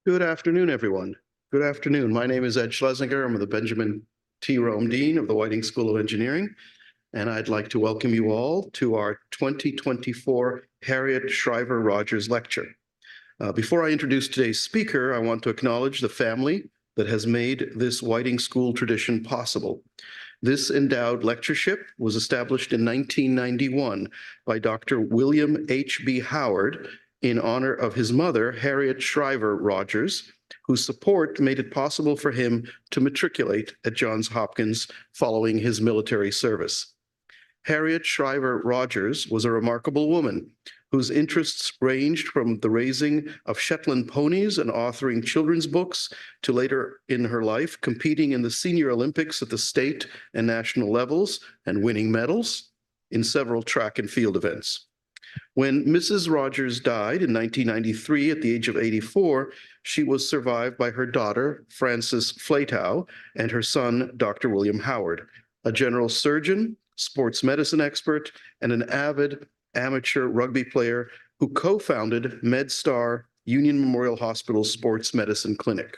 Good afternoon, everyone. Good afternoon. My name is Ed Schlesinger. I'm the Benjamin T. Rome Dean of the Whiting School of Engineering, and I'd like to welcome you all to our 2024 Harriet Shriver Rogers Lecture. Before I introduce today's speaker, I want to acknowledge the family that has made this Whiting School tradition possible. This endowed lectureship was established in 1991 by Dr. William H.B. Howard in honor of his mother, Harriet Shriver Rogers, whose support made it possible for him to matriculate at Johns Hopkins following his military service. Harriet Shriver Rogers was a remarkable woman whose interests ranged from the raising of Shetland ponies and authoring children's books to later in her life competing in the Senior Olympics at the state and national levels and winning medals in several track and field events. When Mrs. Rogers died in 1993 at the age of 84, she was survived by her daughter, Frances Flatow, and her son, Dr. William Howard, a general surgeon, sports medicine expert, and an avid amateur rugby player who co-founded MedStar Union Memorial Hospital Sports Medicine Clinic.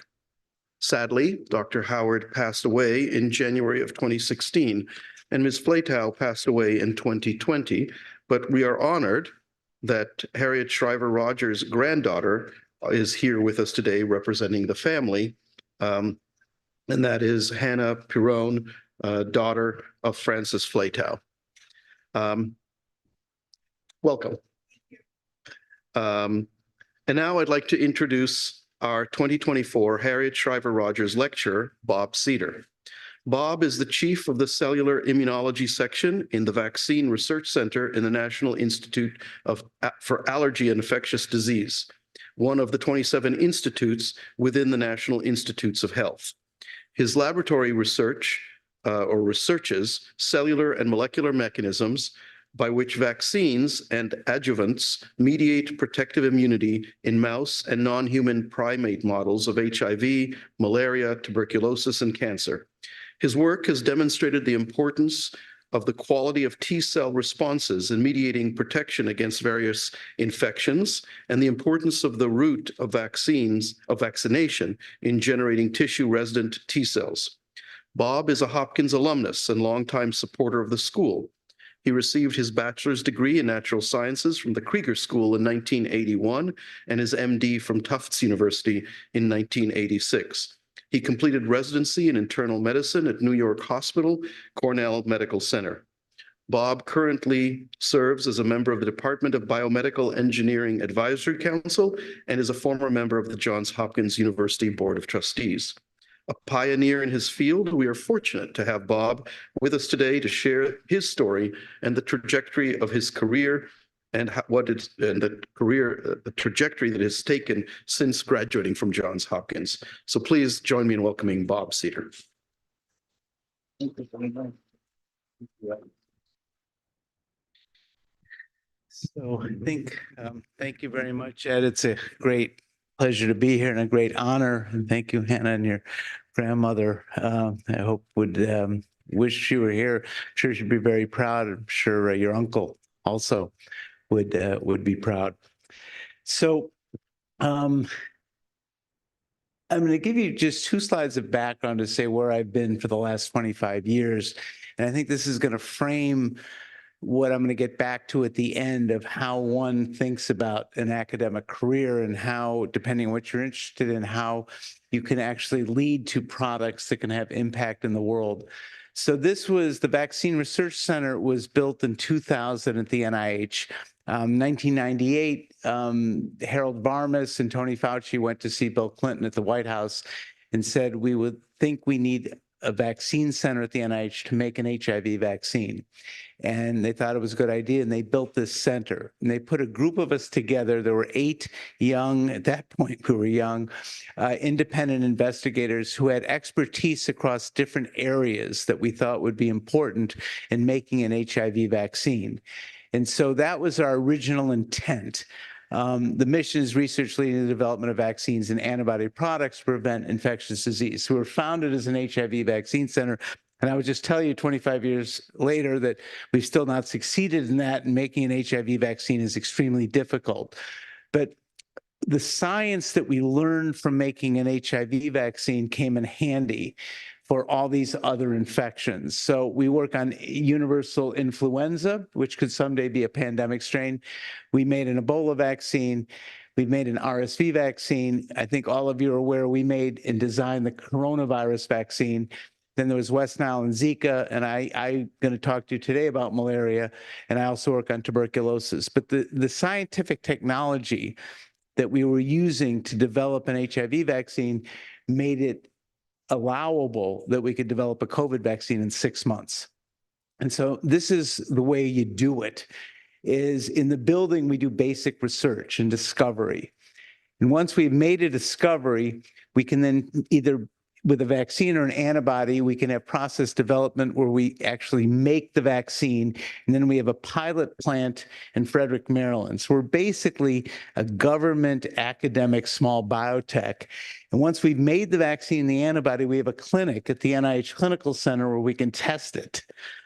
Sadly, Dr. Howard passed away in January of 2016, and Ms. Flatow passed away in 2020, but we are honored that Harriet Shriver Rogers' granddaughter is here with us today representing the family, and that is Hannah Pirone, daughter of Frances Flatow. Welcome. And now I'd like to introduce our 2024 Harriet Shriver Rogers lecturer, Bob Seder. Bob is the chief of the Cellular Immunology Section in the Vaccine Research Center in the National Institute for Allergy and Infectious Disease, one of the 27 institutes within the National Institutes of Health. His laboratory researches cellular and molecular mechanisms by which vaccines and adjuvants mediate protective immunity in mouse and non-human primate models of HIV, malaria, tuberculosis, and cancer. His work has demonstrated the importance of the quality of T-cell responses in mediating protection against various infections and the importance of the route of vaccination in generating tissue-resident T-cells. Bob is a Hopkins alumnus and longtime supporter of the school. He received his bachelor's degree in natural sciences from the Krieger School in 1981 and his MD from Tufts University in 1986. He completed residency in internal medicine at New York Hospital, Cornell Medical Center. Bob currently serves as a member of the Department of Biomedical Engineering Advisory Council and is a former member of the Johns Hopkins University Board of Trustees. A pioneer in his field, we are fortunate to have Bob with us today to share his story and the trajectory of his career and the trajectory that has taken since graduating from Johns Hopkins. So please join me in welcoming Bob Seder. So I think, thank you very much, Ed. It's a great pleasure to be here and a great honor. And thank you, Hannah, and your grandmother. I hope would wish she were here. I'm sure she'd be very proud. I'm sure your uncle also would be proud. So I'm going to give you just 2 slides of background to say where I've been for the last 25 years. And I think this is going to frame what I'm going to get back to at the end of how one thinks about an academic career and how, depending on what you're interested in, how you can actually lead to products that can have impact in the world. So this was the Vaccine Research Center was built in 2000 at the NIH. 1998, Harold Varmus and Tony Fauci went to see Bill Clinton at the White House and said, we would think we need a vaccine center at the NIH to make an HIV vaccine. And they thought it was a good idea, and they built this center. And they put a group of us together. There were 8 young, at that point we were young, independent investigators who had expertise across different areas that we thought would be important in making an HIV vaccine. And so that was our original intent. The mission is research leading the development of vaccines and antibody products to prevent infectious disease. So we're founded as an HIV vaccine center. And I would just tell you 25 years later that we've still not succeeded in that, and making an HIV vaccine is extremely difficult. But the science that we learned from making an HIV vaccine came in handy for all these other infections. So we work on universal influenza, which could someday be a pandemic strain. We made an Ebola vaccine. We've made an RSV vaccine. I think all of you are aware we made and designed the coronavirus vaccine. Then there was West Nile and Zika, and I'm going to talk to you today about malaria, and I also work on tuberculosis. But the scientific technology that we were using to develop an HIV vaccine made it allowable that we could develop a COVID vaccine in 6 months. And so this is the way you do it, is in the building, we do basic research and discovery. And once we've made a discovery, we can then either with a vaccine or an antibody, we can have process development where we actually make the vaccine, and then we have a pilot plant in Frederick, Maryland. So we're basically a government academic small biotech. And once we've made the vaccine and the antibody, we have a clinic at the NIH Clinical Center where we can test it.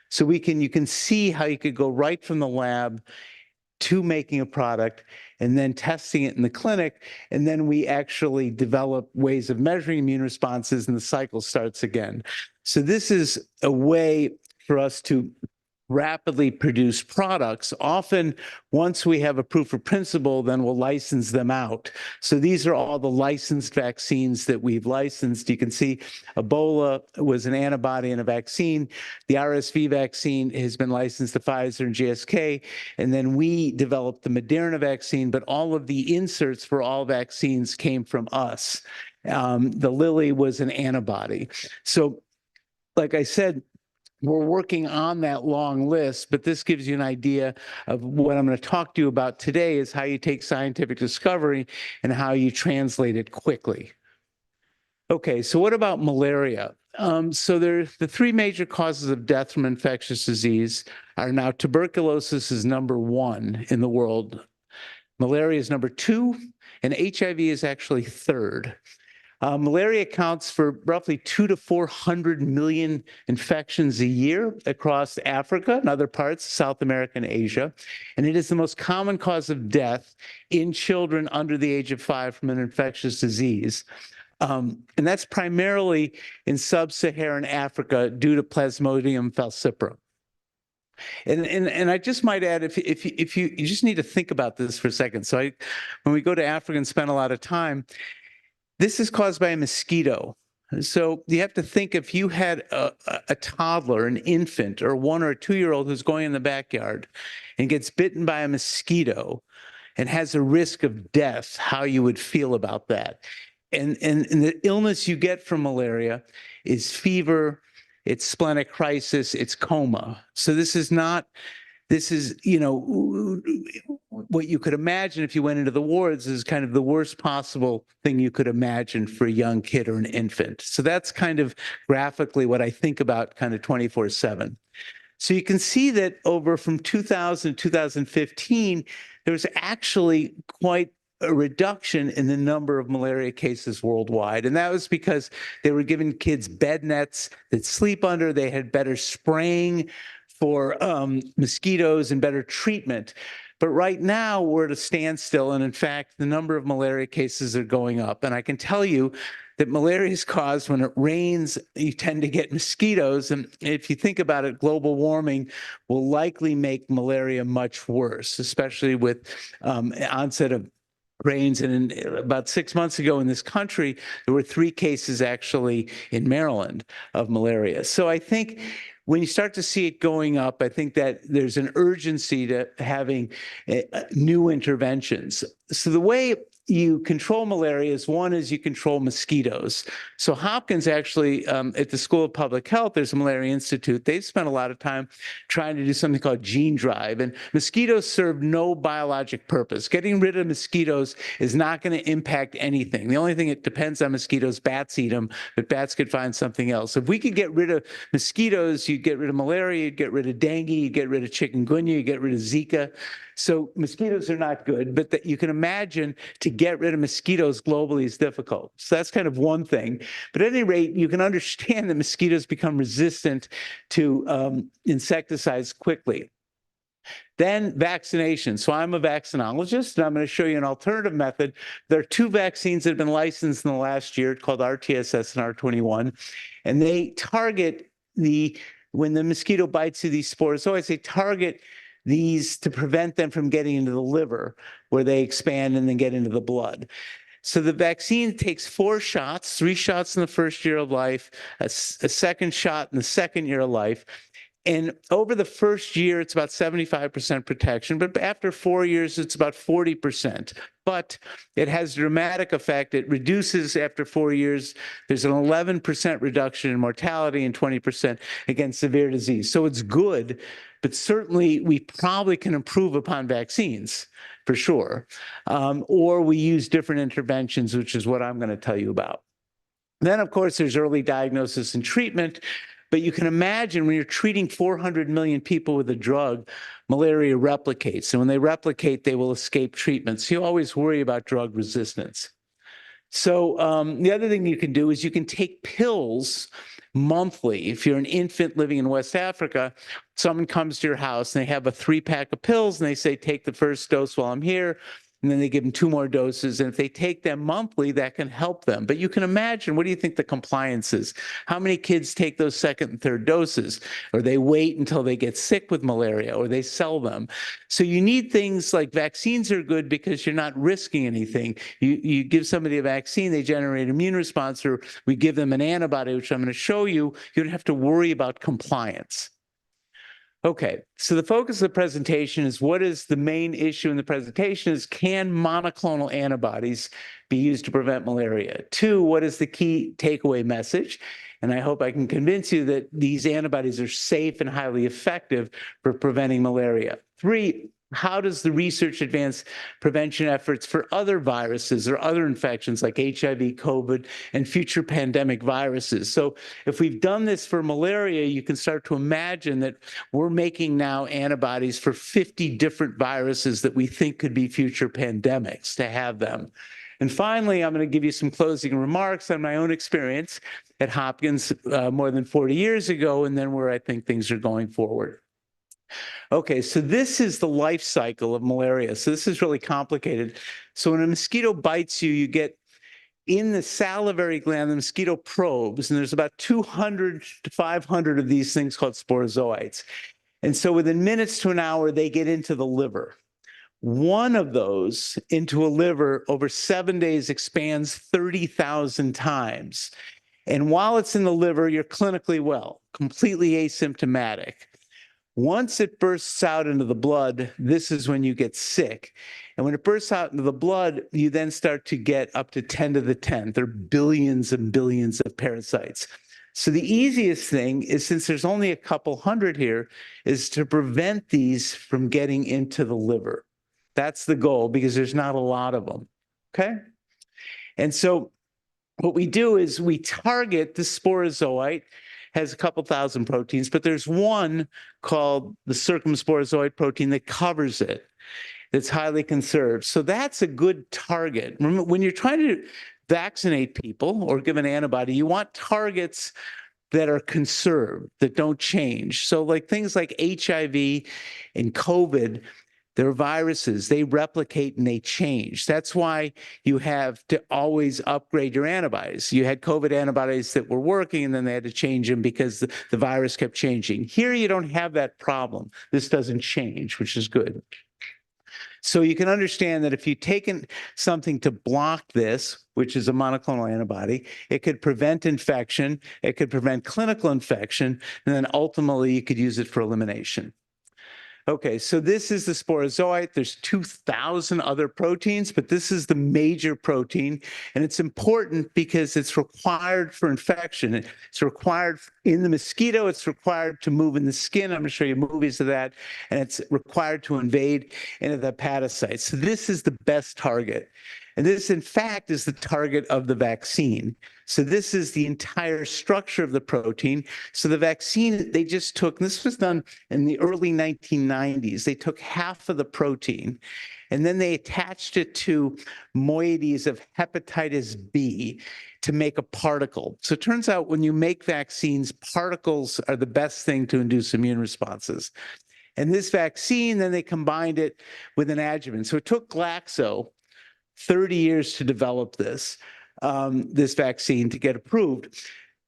So you can see how you could go right from the lab to making a product and then testing it in the clinic. And then we actually develop ways of measuring immune responses and the cycle starts again. So this is a way for us to rapidly produce products. Often, once we have a proof of principle, then we'll license them out. So these are all the licensed vaccines that we've licensed. You can see Ebola was an antibody and a vaccine. The RSV vaccine has been licensed to Pfizer and GSK. And then we developed the Moderna vaccine, but all of the inserts for all vaccines came from us. The Lilly was an antibody. So, like I said, we're working on that long list, but this gives you an idea of what I'm going to talk to you about today is how you take scientific discovery and how you translate it quickly. Okay, so what about malaria? So the three major causes of death from infectious disease are now tuberculosis is #1 in the world. Malaria is #2, and HIV is actually 3rd. Malaria accounts for roughly 200 to 400 million infections a year across Africa and other parts, South America and Asia. And it is the most common cause of death in children under the age of 5 from an infectious disease. And that's primarily in sub-Saharan Africa due to Plasmodium falciparum. And I just might add, if you just need to think about this for a second. So when we go to Africa and spend a lot of time, this is caused by a mosquito. So you have to think if you had a toddler, an infant, or 1 or 2-year-old who's going in the backyard and gets bitten by a mosquito and has a risk of death, how you would feel about that. And the illness you get from malaria is fever, it's splenic crisis, it's coma. So this is, what you could imagine if you went into the wards is kind of the worst possible thing you could imagine for a young kid or an infant. So that's kind of graphically what I think about kind of 24/7. So you can see that over from 2000 to 2015, there was actually quite a reduction in the number of malaria cases worldwide. And that was because they were giving kids bed nets that sleep under, they had better spraying for mosquitoes and better treatment. But right now we're at a standstill. And in fact, the number of malaria cases are going up. And I can tell you that malaria is caused when it rains, you tend to get mosquitoes. And if you think about it, global warming will likely make malaria much worse, especially with onset of rains. And about 6 months ago in this country, there were 3 cases actually in Maryland of malaria. So I think when you start to see it going up, I think that there's an urgency to having new interventions. So the way you control malaria is, one is you control mosquitoes. So Hopkins actually, at the School of Public Health, there's a Malaria Institute. They've spent a lot of time trying to do something called gene drive. And mosquitoes serve no biologic purpose. Getting rid of mosquitoes is not going to impact anything. The only thing it depends on mosquitoes, bats eat them, but bats could find something else. If we could get rid of mosquitoes, you'd get rid of malaria, you'd get rid of dengue, you'd get rid of chikungunya, you'd get rid of Zika. So mosquitoes are not good, but that you can imagine to get rid of mosquitoes globally is difficult. So that's kind of one thing. But at any rate, you can understand that mosquitoes become resistant to insecticides quickly. Then vaccination. So I'm a vaccinologist, and I'm going to show you an alternative method. There are two vaccines that have been licensed in the last year called RTSS and R21, and they target when the mosquito bites you, these sporozoites, they target these to prevent them from getting into the liver, where they expand and then get into the blood. So the vaccine takes 4 shots, 3 shots in the first year of life, a second shot in the second year of life. And over the first year, it's about 75% protection, but after 4 years, it's about 40%. But it has a dramatic effect. It reduces after 4 years. There's an 11% reduction in mortality and 20% against severe disease. So it's good, but certainly we probably can improve upon vaccines for sure. Or we use different interventions, which is what I'm going to tell you about. Then, of course, there's early diagnosis and treatment. But you can imagine when you're treating 400 million people with a drug, malaria replicates. And when they replicate, they will escape treatment. So you always worry about drug resistance. So the other thing you can do is you can take pills monthly. If you're an infant living in West Africa, someone comes to your house and they have a 3-pack of pills and they say, take the first dose while I'm here. And then they give them 2 more doses. And if they take them monthly, that can help them. But you can imagine, what do you think the compliance is? How many kids take those second and third doses? Or they wait until they get sick with malaria, or they sell them. So you need things like vaccines are good because you're not risking anything. You give somebody a vaccine, they generate an immune response, or we give them an antibody, which I'm going to show you. You don't have to worry about compliance. Okay, so the focus of the presentation is, what is the main issue in the presentation is, can monoclonal antibodies be used to prevent malaria? 2, what is the key takeaway message? And I hope I can convince you that these antibodies are safe and highly effective for preventing malaria. 3, how does the research advance prevention efforts for other viruses or other infections like HIV, COVID, and future pandemic viruses? So if we've done this for malaria, you can start to imagine that we're making now antibodies for 50 different viruses that we think could be future pandemics to have them. And finally, I'm going to give you some closing remarks on my own experience at Hopkins more than 40 years ago, and then where I think things are going forward. Okay, so this is the life cycle of malaria. So this is really complicated. So when a mosquito bites you, you get in the salivary gland, the mosquito probes, and there's about 200 to 500 of these things called sporozoites. And so within minutes to an hour, they get into the liver. One of those into a liver over 7 days expands 30,000 times. And while it's in the liver, you're clinically well, completely asymptomatic. Once it bursts out into the blood, this is when you get sick. And when it bursts out into the blood, you then start to get up to 10 to the 10th. There are billions and billions of parasites. So the easiest thing is, since there's only a couple hundred here, is to prevent these from getting into the liver. That's the goal, because there's not a lot of them, okay? And so what we do is we target the sporozoite, has a couple thousand proteins, but there's one called the circumsporozoite protein that covers it, that's highly conserved. So that's a good target. Remember, when you're trying to vaccinate people or give an antibody, you want targets that are conserved, that don't change. So like things like HIV and COVID, they're viruses, they replicate and they change. That's why you have to always upgrade your antibodies. You had COVID antibodies that were working, and then they had to change them because the virus kept changing. Here, you don't have that problem. This doesn't change, which is good. So you can understand that if you've taken something to block this, which is a monoclonal antibody, it could prevent infection, it could prevent clinical infection, and then ultimately you could use it for elimination. Okay, so this is the sporozoite. There's 2,000 other proteins, but this is the major protein, and it's important because it's required for infection. It's required in the mosquito. It's required to move in the skin. I'm going to show you movies of that, and it's required to invade into the hepatocytes. So this is the best target. And this, in fact, is the target of the vaccine. So this is the entire structure of the protein. So the vaccine, they just took, this was done in the early 1990s, they took half of the protein, and then they attached it to moieties of hepatitis B to make a particle. So it turns out when you make vaccines, particles are the best thing to induce immune responses. And this vaccine, then they combined it with an adjuvant. So it took Glaxo 30 years to develop this vaccine to get approved.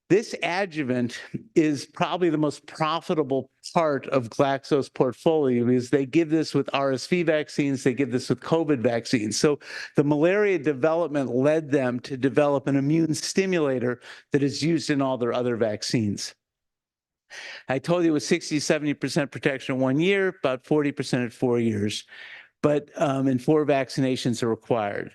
This adjuvant is probably the most profitable part of Glaxo's portfolio because they give this with RSV vaccines, they give this with COVID vaccines. So the malaria development led them to develop an immune stimulator that is used in all their other vaccines. I told you it was 60, 70% protection in 1 year, about 40% at 4 years, but and 4 vaccinations are required.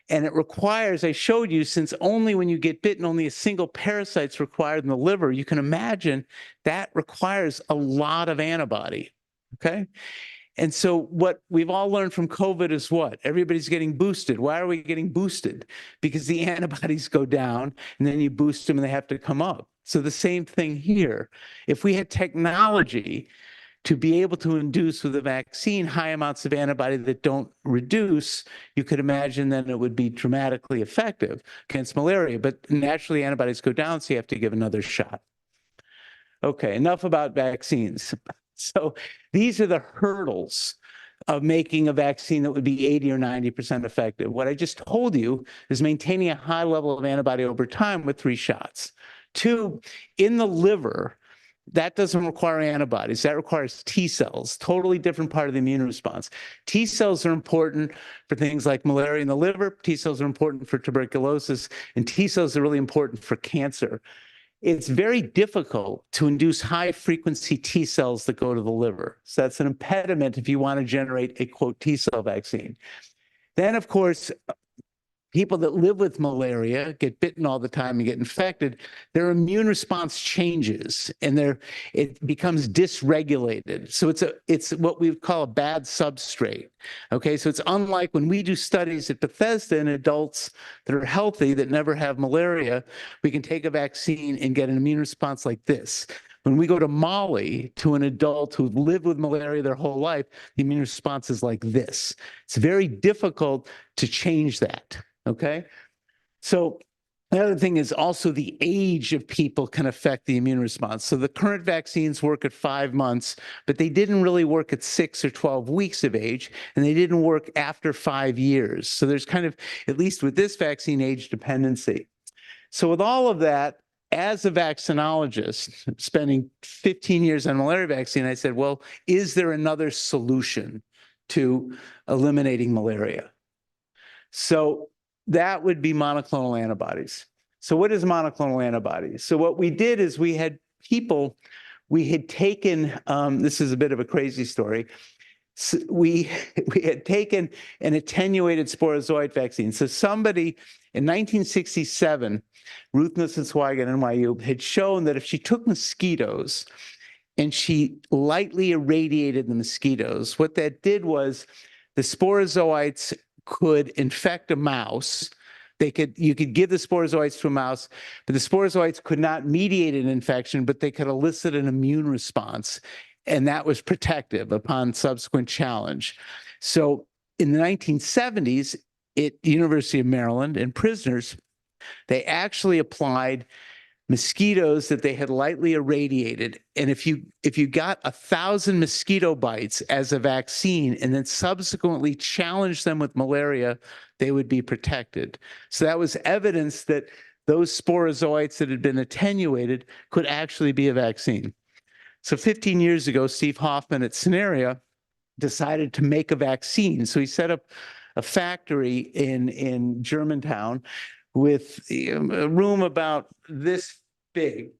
And it requires, I showed you, since only when you get bitten, only a single parasite's required in the liver, you can imagine that requires a lot of antibody, okay? And so what we've all learned from COVID is what? Everybody's getting boosted. Why are we getting boosted? Because the antibodies go down, and then you boost them, and they have to come up. So the same thing here. If we had technology to be able to induce with a vaccine high amounts of antibody that don't reduce, you could imagine then it would be dramatically effective against malaria. But naturally, antibodies go down, so you have to give another shot. Okay, enough about vaccines. So these are the hurdles of making a vaccine that would be 80 or 90% effective. What I just told you is maintaining a high level of antibody over time with 3 shots. 2, in the liver, that doesn't require antibodies. That requires T cells, totally different part of the immune response. T cells are important for things like malaria in the liver. T cells are important for tuberculosis, and T cells are really important for cancer. It's very difficult to induce high-frequency T cells that go to the liver. So that's an impediment if you want to generate a, quote, T cell vaccine. Then, of course, people that live with malaria, get bitten all the time and get infected, their immune response changes and it becomes dysregulated. So it's what we call a bad substrate. Okay, so it's unlike when we do studies at Bethesda in adults that are healthy that never have malaria, we can take a vaccine and get an immune response like this. When we go to Mali, to an adult who's lived with malaria their whole life, the immune response is like this. It's very difficult to change that. Okay, so the other thing is also the age of people can affect the immune response. So the current vaccines work at 5 months, but they didn't really work at 6 or 12 weeks of age, and they didn't work after 5 years. So there's kind of, at least with this vaccine, age dependency. So with all of that, as a vaccinologist, spending 15 years on malaria vaccine, I said, well, is there another solution to eliminating malaria? So that would be monoclonal antibodies. So what is monoclonal antibodies? So what we did is we had taken, this is a bit of a crazy story. So we had taken an attenuated sporozoite vaccine. So somebody in 1967, Ruth Nussenzweig at NYU, had shown that if she took mosquitoes and she lightly irradiated the mosquitoes, what that did was the sporozoites could infect a mouse. You could give the sporozoites to a mouse, but the sporozoites could not mediate an infection, but they could elicit an immune response, and that was protective upon subsequent challenge. So in the 1970s, at the University of Maryland, in prisoners, they actually applied mosquitoes that they had lightly irradiated. And if you got 1,000 mosquito bites as a vaccine and then subsequently challenged them with malaria, they would be protected. So that was evidence that those sporozoites that had been attenuated could actually be a vaccine. So 15 years ago, Steve Hoffman at Scenaria decided to make a vaccine. So he set up a factory in Germantown with a room about this big,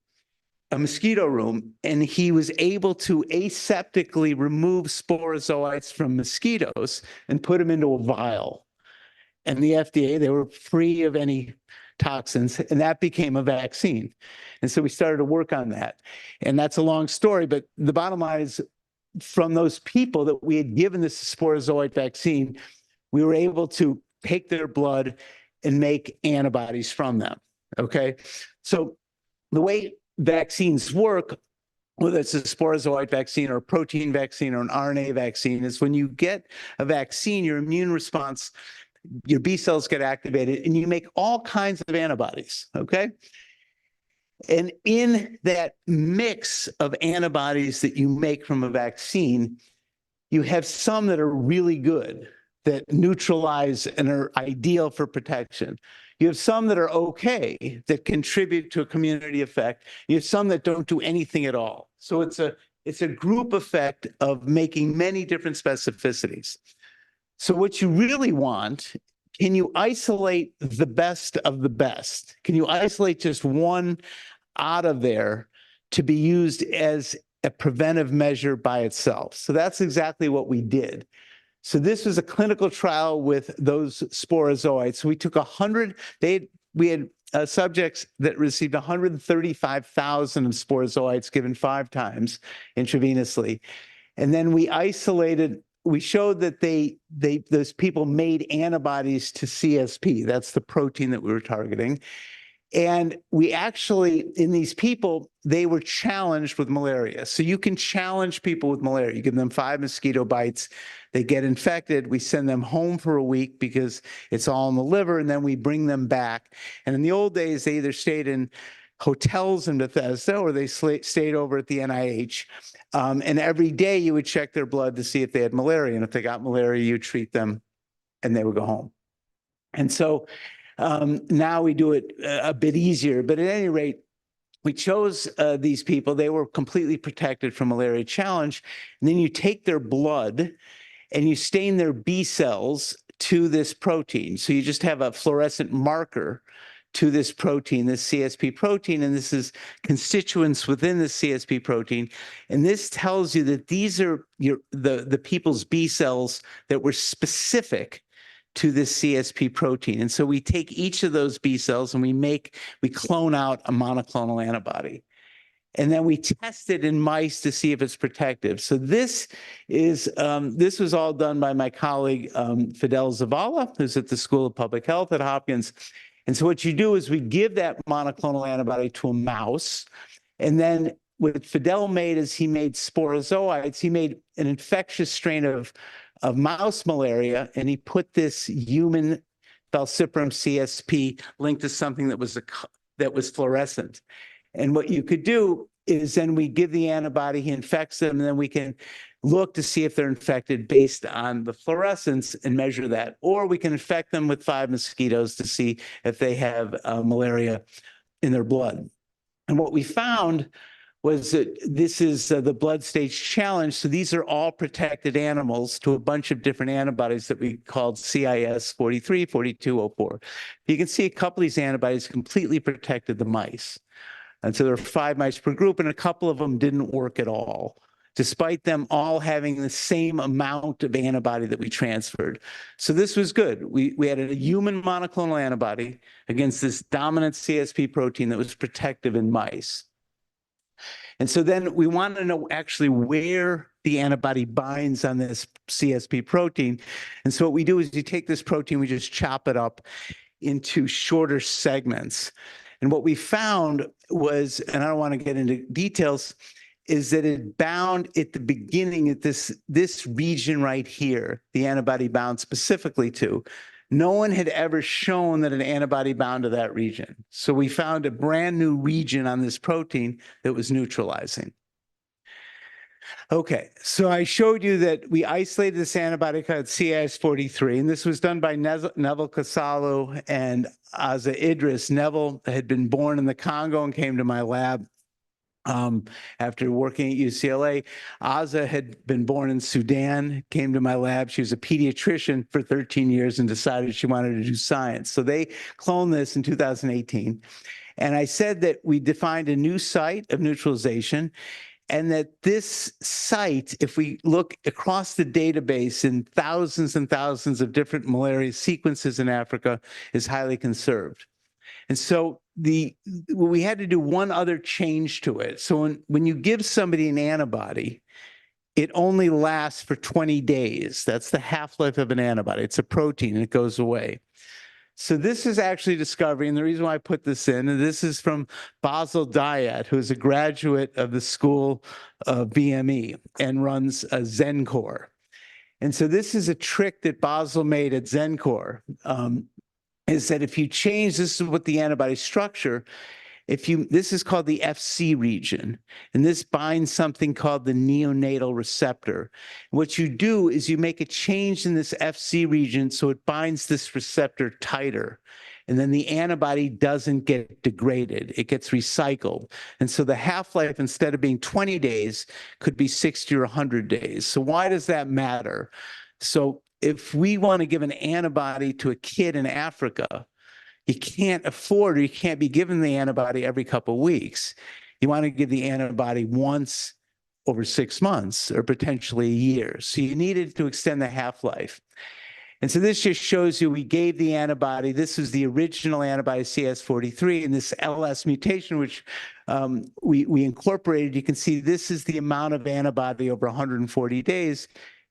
a mosquito room, and he was able to aseptically remove sporozoites from mosquitoes and put them into a vial. And the FDA, they were free of any toxins, and that became a vaccine. And so we started to work on that. And that's a long story, but the bottom line is from those people that we had given this sporozoite vaccine, we were able to take their blood and make antibodies from them, okay? So the way vaccines work, whether it's a sporozoite vaccine or a protein vaccine or an RNA vaccine, is when you get a vaccine, your immune response, your B cells get activated and you make all kinds of antibodies, okay? And in that mix of antibodies that you make from a vaccine, you have some that are really good, that neutralize and are ideal for protection. You have some that are okay, that contribute to a community effect. You have some that don't do anything at all. So it's a group effect of making many different specificities. So what you really want, can you isolate the best of the best? Can you isolate just one out of there to be used as a preventive measure by itself? So that's exactly what we did. So this was a clinical trial with those sporozoites. So we took 100, we had subjects that received 135,000 of sporozoites given 5 times intravenously. And then we isolated, we showed that those people made antibodies to CSP. That's the protein that we were targeting. And we actually, in these people, they were challenged with malaria. So you can challenge people with malaria. You give them 5 mosquito bites, they get infected, we send them home for a week because it's all in the liver, and then we bring them back. And in the old days, they either stayed in hotels in Bethesda or they stayed over at the NIH. And every day you would check their blood to see if they had malaria. And if they got malaria, you treat them and they would go home. And so now we do it a bit easier, but at any rate, we chose these people. They were completely protected from malaria challenge. And then you take their blood and you stain their B cells to this protein. So you just have a fluorescent marker to this protein, this CSP protein, and this is constituents within the CSP protein. And this tells you that these are the people's B cells that were specific to this CSP protein. And so we take each of those B cells and we clone out a monoclonal antibody. And then we test it in mice to see if it's protective. So this was all done by my colleague, Fidel Zavala, who's at the School of Public Health at Hopkins. And so what you do is we give that monoclonal antibody to a mouse. And then what Fidel made is he made sporozoites. He made an infectious strain of mouse malaria, and he put this human falciparum CSP linked to something that was fluorescent. And what you could do is then we give the antibody, he infects them, and then we can look to see if they're infected based on the fluorescence and measure that. Or we can infect them with 5 mosquitoes to see if they have malaria in their blood. And what we found was that this is the blood stage challenge. So these are all protected animals to a bunch of different antibodies that we called CIS 43, 42, 04. You can see a couple of these antibodies completely protected the mice. And so there are 5 mice per group, and a couple of them didn't work at all, despite them all having the same amount of antibody that we transferred. So this was good. We had a human monoclonal antibody against this dominant CSP protein that was protective in mice. And so then we want to know actually where the antibody binds on this CSP protein. And so what we do is you take this protein, we just chop it up into shorter segments. And what we found was, and I don't want to get into details, is that it bound at the beginning at this region right here, the antibody bound specifically to. No one had ever shown that an antibody bound to that region. So we found a brand new region on this protein that was neutralizing. Okay, so I showed you that we isolated this antibody called CIS43, and this was done by Neville Kasalu and Aza Idris. Neville had been born in the Congo and came to my lab after working at UCLA. Aza had been born in Sudan, came to my lab. She was a pediatrician for 13 years and decided she wanted to do science. So they cloned this in 2018. And I said that we defined a new site of neutralization, and that this site, if we look across the database in thousands and thousands of different malaria sequences in Africa, is highly conserved. And so we had to do one other change to it. So when you give somebody an antibody, it only lasts for 20 days. That's the half-life of an antibody. It's a protein, and it goes away. So this is actually discovery, and the reason why I put this in, and this is from Basil Diat, who is a graduate of the School of BME and runs a Zencor. And so this is a trick that Basil made at Zencor, is that if you change, this is what the antibody structure, This is called the FC region, and this binds something called the neonatal receptor. What you do is you make a change in this FC region so it binds this receptor tighter. And then the antibody doesn't get degraded. It gets recycled. And so the half-life, instead of being 20 days, could be 60 or 100 days. So why does that matter? So if we want to give an antibody to a kid in Africa, you can't afford, or you can't be given the antibody every couple of weeks. You want to give the antibody once over 6 months or potentially a year. So you needed to extend the half-life. And so this just shows you we gave the antibody. This is the original antibody CS43, and this LS mutation, which we incorporated. You can see this is the amount of antibody over 140 days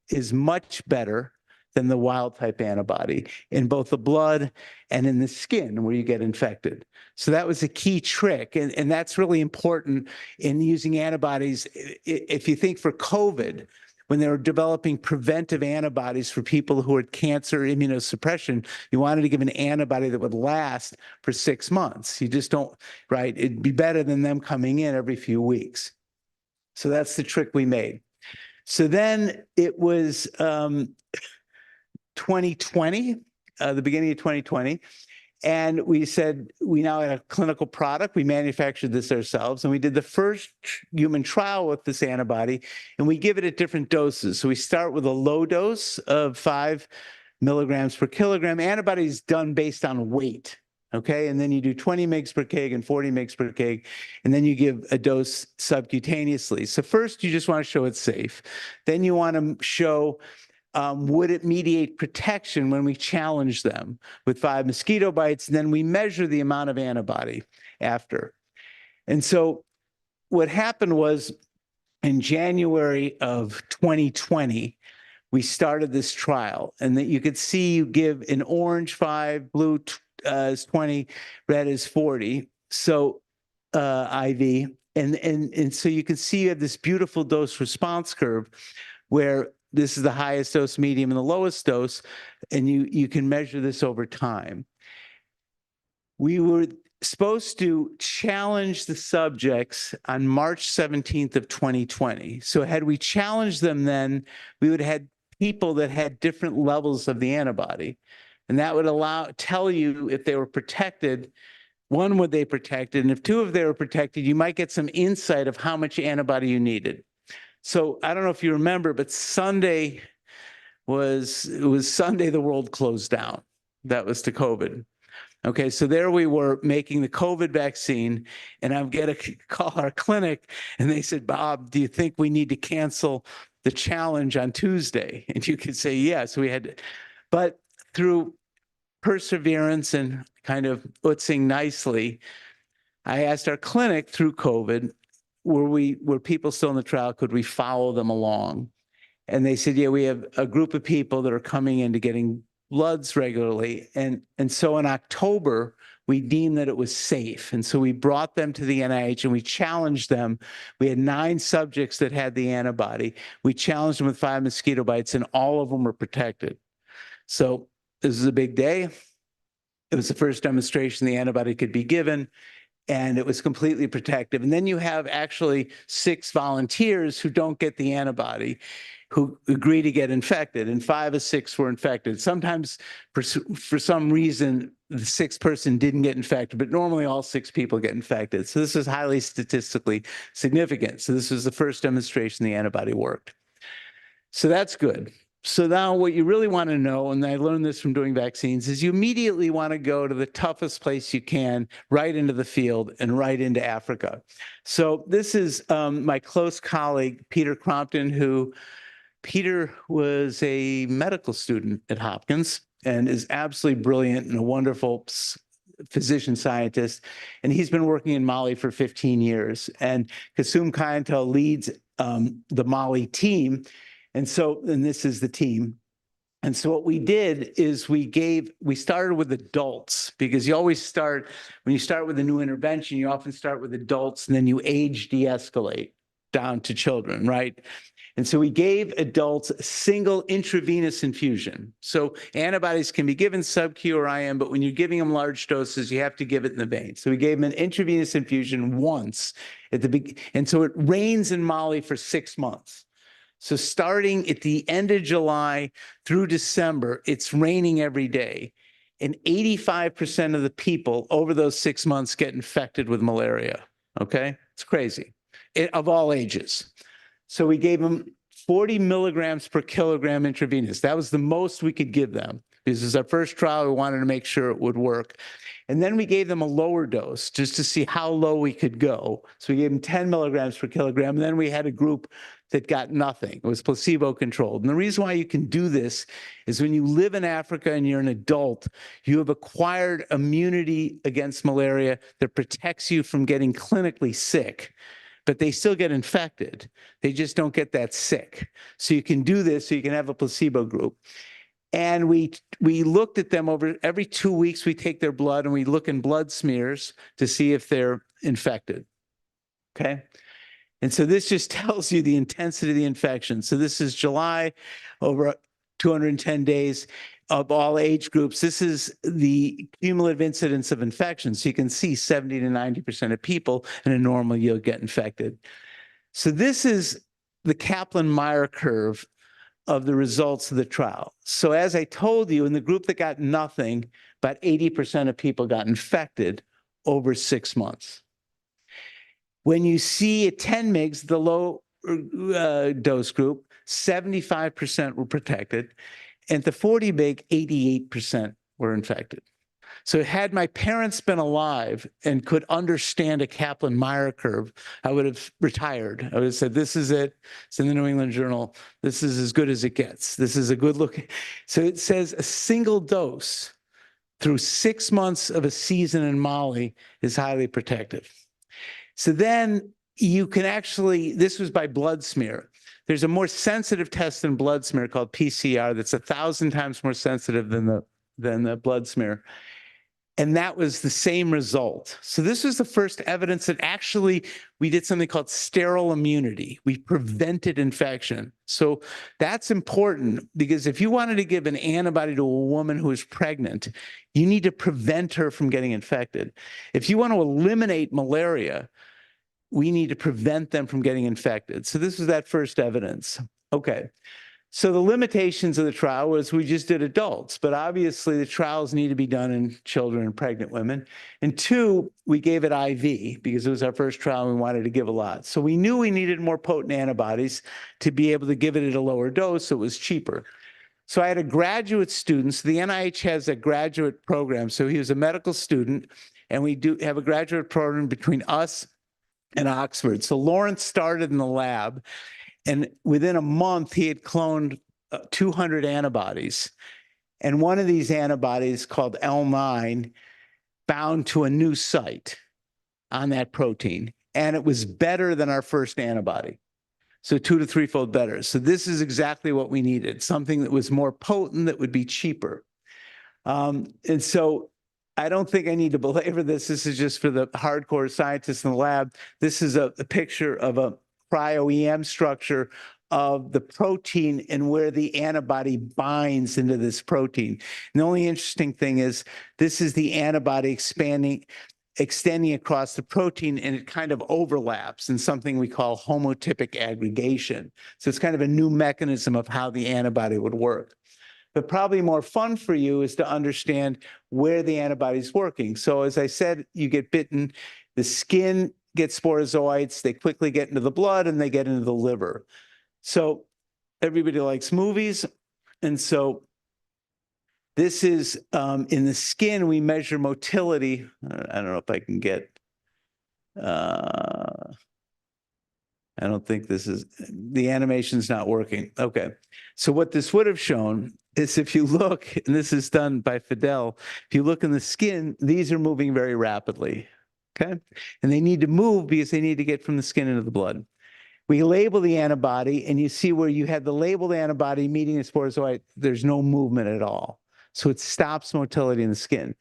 is much better than the wild type antibody in both the blood and in the skin where you get infected. So that was a key trick. And that's really important in using antibodies. If you think for COVID, when they were developing preventive antibodies for people who had cancer immunosuppression, you wanted to give an antibody that would last for 6 months. You just don't, right? It'd be better than them coming in every few weeks. So that's the trick we made. So then it was 2020, the beginning of 2020. And we said, we now had a clinical product. We manufactured this ourselves. And we did the first human trial with this antibody. And we give it at different doses. So we start with a low dose of 5 milligrams per kilogram. Antibody is done based on weight. Okay. And then you do 20 mg per kg and 40 mg per kg. And then you give a dose subcutaneously. So first, you just want to show it's safe. Then you want to show would it mediate protection when we challenge them with 5 mosquito bites? And then we measure the amount of antibody after. And so what happened was in January of 2020, we started this trial. And that you could see you give in orange 5, blue is 20, red is 40. So IV. And so you can see you have this beautiful dose response curve where this is the highest dose, medium, and the lowest dose, and you can measure this over time. We were supposed to challenge the subjects on March 17th of 2020. So had we challenged them then, we would have had people that had different levels of the antibody. And that would tell you if they were protected, one, were they protected? And if 2 of they were protected, you might get some insight of how much antibody you needed. So I don't know if you remember, but Sunday was Sunday the world closed down. That was to COVID. Okay, so there we were making the COVID vaccine, and I'm going to call our clinic, and they said, Bob, do you think we need to cancel the challenge on Tuesday? And you could say yes. We had, but through perseverance and kind of utzing nicely, I asked our clinic through COVID, were people still in the trial? Could we follow them along? And they said, yeah, we have a group of people that are coming in to getting bloods regularly. And so in October, we deemed that it was safe. And so we brought them to the NIH and we challenged them. We had 9 subjects that had the antibody. We challenged them with 5 mosquito bites, and all of them were protected. So this is a big day. It was the first demonstration the antibody could be given, and it was completely protective. And then you have actually 6 volunteers who don't get the antibody, who agree to get infected, and 5 of 6 were infected. Sometimes, for some reason, the 6th person didn't get infected, but normally all 6 people get infected. So this is highly statistically significant. So this was the first demonstration the antibody worked. So that's good. So now what you really want to know, and I learned this from doing vaccines, is you immediately want to go to the toughest place you can, right into the field and right into Africa. So this is my close colleague, Peter Crompton, Peter was a medical student at Hopkins and is absolutely brilliant and a wonderful physician scientist. And he's been working in Mali for 15 years. And Kasum Kayantel leads the Mali team. And this is the team. And so what we did is we started with adults, because you always start, when you start with a new intervention, you often start with adults and then you age de-escalate down to children, right? And so we gave adults a single intravenous infusion. So antibodies can be given sub-Q or IM, but when you're giving them large doses, you have to give it in the vein. So we gave them an intravenous infusion once at the beginning. And so it rains in Mali for 6 months. So starting at the end of July through December, it's raining every day. And 85% of the people over those 6 months get infected with malaria. Okay? It's crazy. Of all ages. So we gave them 40 milligrams per kilogram intravenous. That was the most we could give them. This is our first trial. We wanted to make sure it would work. And then we gave them a lower dose just to see how low we could go. So we gave them 10 milligrams per kilogram. And then we had a group that got nothing. It was placebo controlled. And the reason why you can do this is when you live in Africa and you're an adult, you have acquired immunity against malaria that protects you from getting clinically sick. But they still get infected. They just don't get that sick. So you can do this, so you can have a placebo group. And we looked at them over every 2 weeks. We take their blood and we look in blood smears to see if they're infected. Okay. And so this just tells you the intensity of the infection. So this is July, over 210 days of all age groups. This is the cumulative incidence of infection. So you can see 70 to 90% of people in a normal year get infected. So this is the Kaplan-Meier curve of the results of the trial. So as I told you, in the group that got nothing, about 80% of people got infected over 6 months. When you see at 10 mg, the low dose group, 75% were protected. And the 40 mg, 88% were infected. So had my parents been alive and could understand a Kaplan-Meier curve, I would have retired. I would have said, this is it. It's in the New England Journal. This is as good as it gets. This is a good look. So it says a single dose through 6 months of a season in Mali is highly protective. So then you can actually, this was by blood smear. There's a more sensitive test than blood smear called PCR that's 1,000 times more sensitive than the blood smear. And that was the same result. So this was the first evidence that actually we did something called sterile immunity. We prevented infection. So that's important because if you wanted to give an antibody to a woman who is pregnant, you need to prevent her from getting infected. If you want to eliminate malaria, we need to prevent them from getting infected. So this is that first evidence. Okay. So the limitations of the trial was we just did adults, but obviously the trials need to be done in children and pregnant women. And 2, we gave it IV because it was our first trial and we wanted to give a lot. So we knew we needed more potent antibodies to be able to give it at a lower dose so it was cheaper. So I had a graduate student. So the NIH has a graduate program. So he was a medical student and we do have a graduate program between us and Oxford. So Lawrence started in the lab. And within a month, he had cloned 200 antibodies. And one of these antibodies, called L9, bound to a new site on that protein. And it was better than our first antibody. So 2 to 3-fold better. So this is exactly what we needed, something that was more potent, that would be cheaper. And so I don't think I need to belabor this. This is just for the hardcore scientists in the lab. This is a picture of a cryo-EM structure of the protein and where the antibody binds into this protein. And the only interesting thing is this is the antibody extending across the protein, and it kind of overlaps in something we call homotypic aggregation. So it's kind of a new mechanism of how the antibody would work. But probably more fun for you is to understand where the antibody is working. So as I said, you get bitten, the skin get sporozoites, they quickly get into the blood and they get into the liver. So everybody likes movies. And so this is in the skin, we measure motility. I don't know if I can get, I don't think this is, the animation's not working. Okay. So what this would have shown is if you look, and this is done by Fidel, if you look in the skin, these are moving very rapidly. Okay. And they need to move because they need to get from the skin into the blood. We label the antibody and you see where you had the labeled antibody meeting the sporozoite, there's no movement at all. So it stops motility in the skin.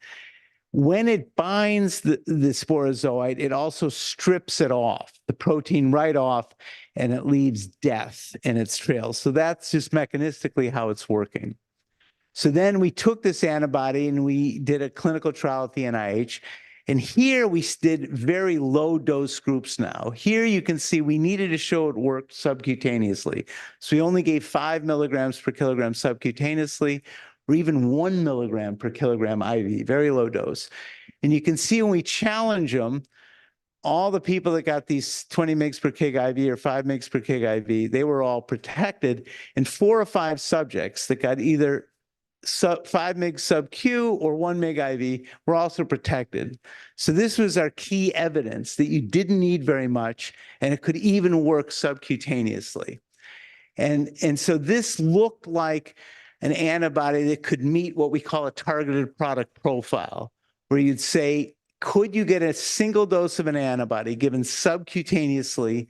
When it binds the sporozoite, it also strips it off, the protein right off, and it leaves death in its trail. So that's just mechanistically how it's working. So then we took this antibody and we did a clinical trial at the NIH. And here we did very low dose groups now. Here you can see we needed to show it worked subcutaneously. So we only gave 5 milligrams per kilogram subcutaneously, or even 1 milligram per kilogram IV, very low dose. And you can see when we challenge them, all the people that got these 20 mg per kg IV or 5 mg per kg IV, they were all protected. And 4 or 5 subjects that got either 5 mg sub-Q or 1 mg IV were also protected. So this was our key evidence that you didn't need very much, and it could even work subcutaneously. And so this looked like an antibody that could meet what we call a targeted product profile, where you'd say, could you get a single dose of an antibody given subcutaneously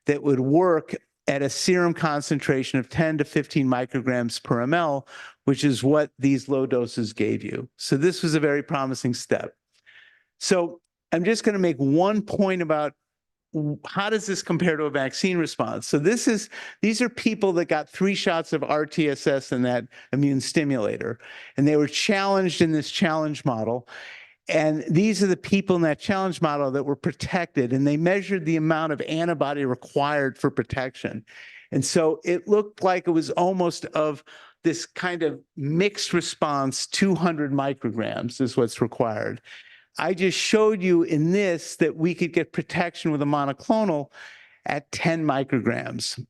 that would work at a serum concentration of 10 to 15 micrograms per ml, which is what these low doses gave you. So this was a very promising step. So I'm just going to make one point about how does this compare to a vaccine response? So these are people that got 3 shots of RTSS and that immune stimulator, and they were challenged in this challenge model. And these are the people in that challenge model that were protected, and they measured the amount of antibody required for protection. And so it looked like it was almost of this kind of mixed response, 200 micrograms is what's required. I just showed you in this that we could get protection with a monoclonal at 10 micrograms.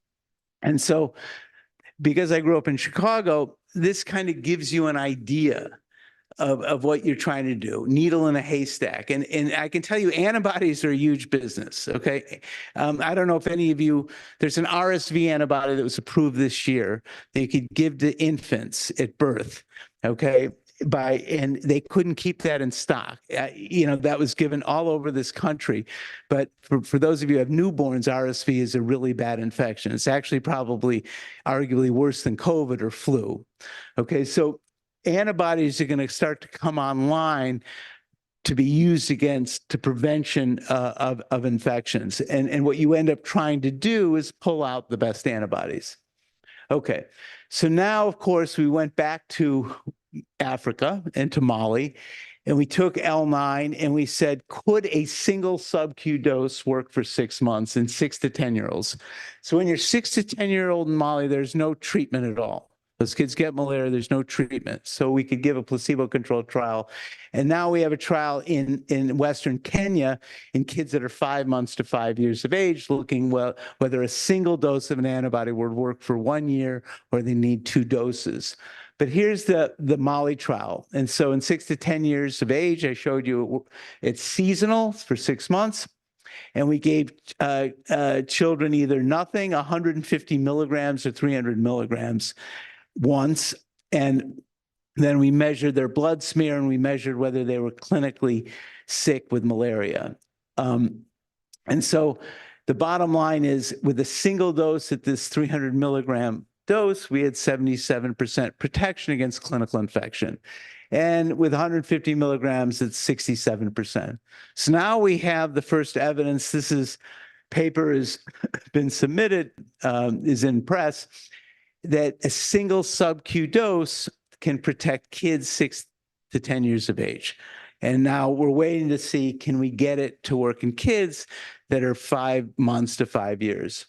And so because I grew up in Chicago, this kind of gives you an idea of what you're trying to do, needle in a haystack. And I can tell you antibodies are a huge business, okay? I don't know if any of you, there's an RSV antibody that was approved this year that you could give to infants at birth, okay? And they couldn't keep that in stock. That was given all over this country. But for those of you who have newborns, RSV is a really bad infection. It's actually probably arguably worse than COVID or flu. Okay, so antibodies are going to start to come online to be used to prevention of infections. And what you end up trying to do is pull out the best antibodies. Okay, so now, of course, we went back to Africa and to Mali, and we took L9 and we said, could a single sub-Q dose work for 6 months in 6 to 10-year-olds? So when you're 6 to 10-year-old in Mali, there's no treatment at all. Those kids get malaria, there's no treatment. So we could give a placebo-controlled trial. And now we have a trial in Western Kenya in kids that are 5 months to 5 years of age, looking whether a single dose of an antibody would work for 1 year or they need 2 doses. But here's the Mali trial. And so in 6 to 10 years of age, I showed you it's seasonal for 6 months. And we gave children either nothing, 150 milligrams or 300 milligrams once. And then we measured their blood smear and we measured whether they were clinically sick with malaria. And so the bottom line is with a single dose at this 300 milligram dose, we had 77% protection against clinical infection. And with 150 milligrams, it's 67%. So now we have the first evidence. Paper has been submitted, is in press, that a single sub-Q dose can protect kids 6 to 10 years of age. And now we're waiting to see, can we get it to work in kids that are 5 months to 5 years?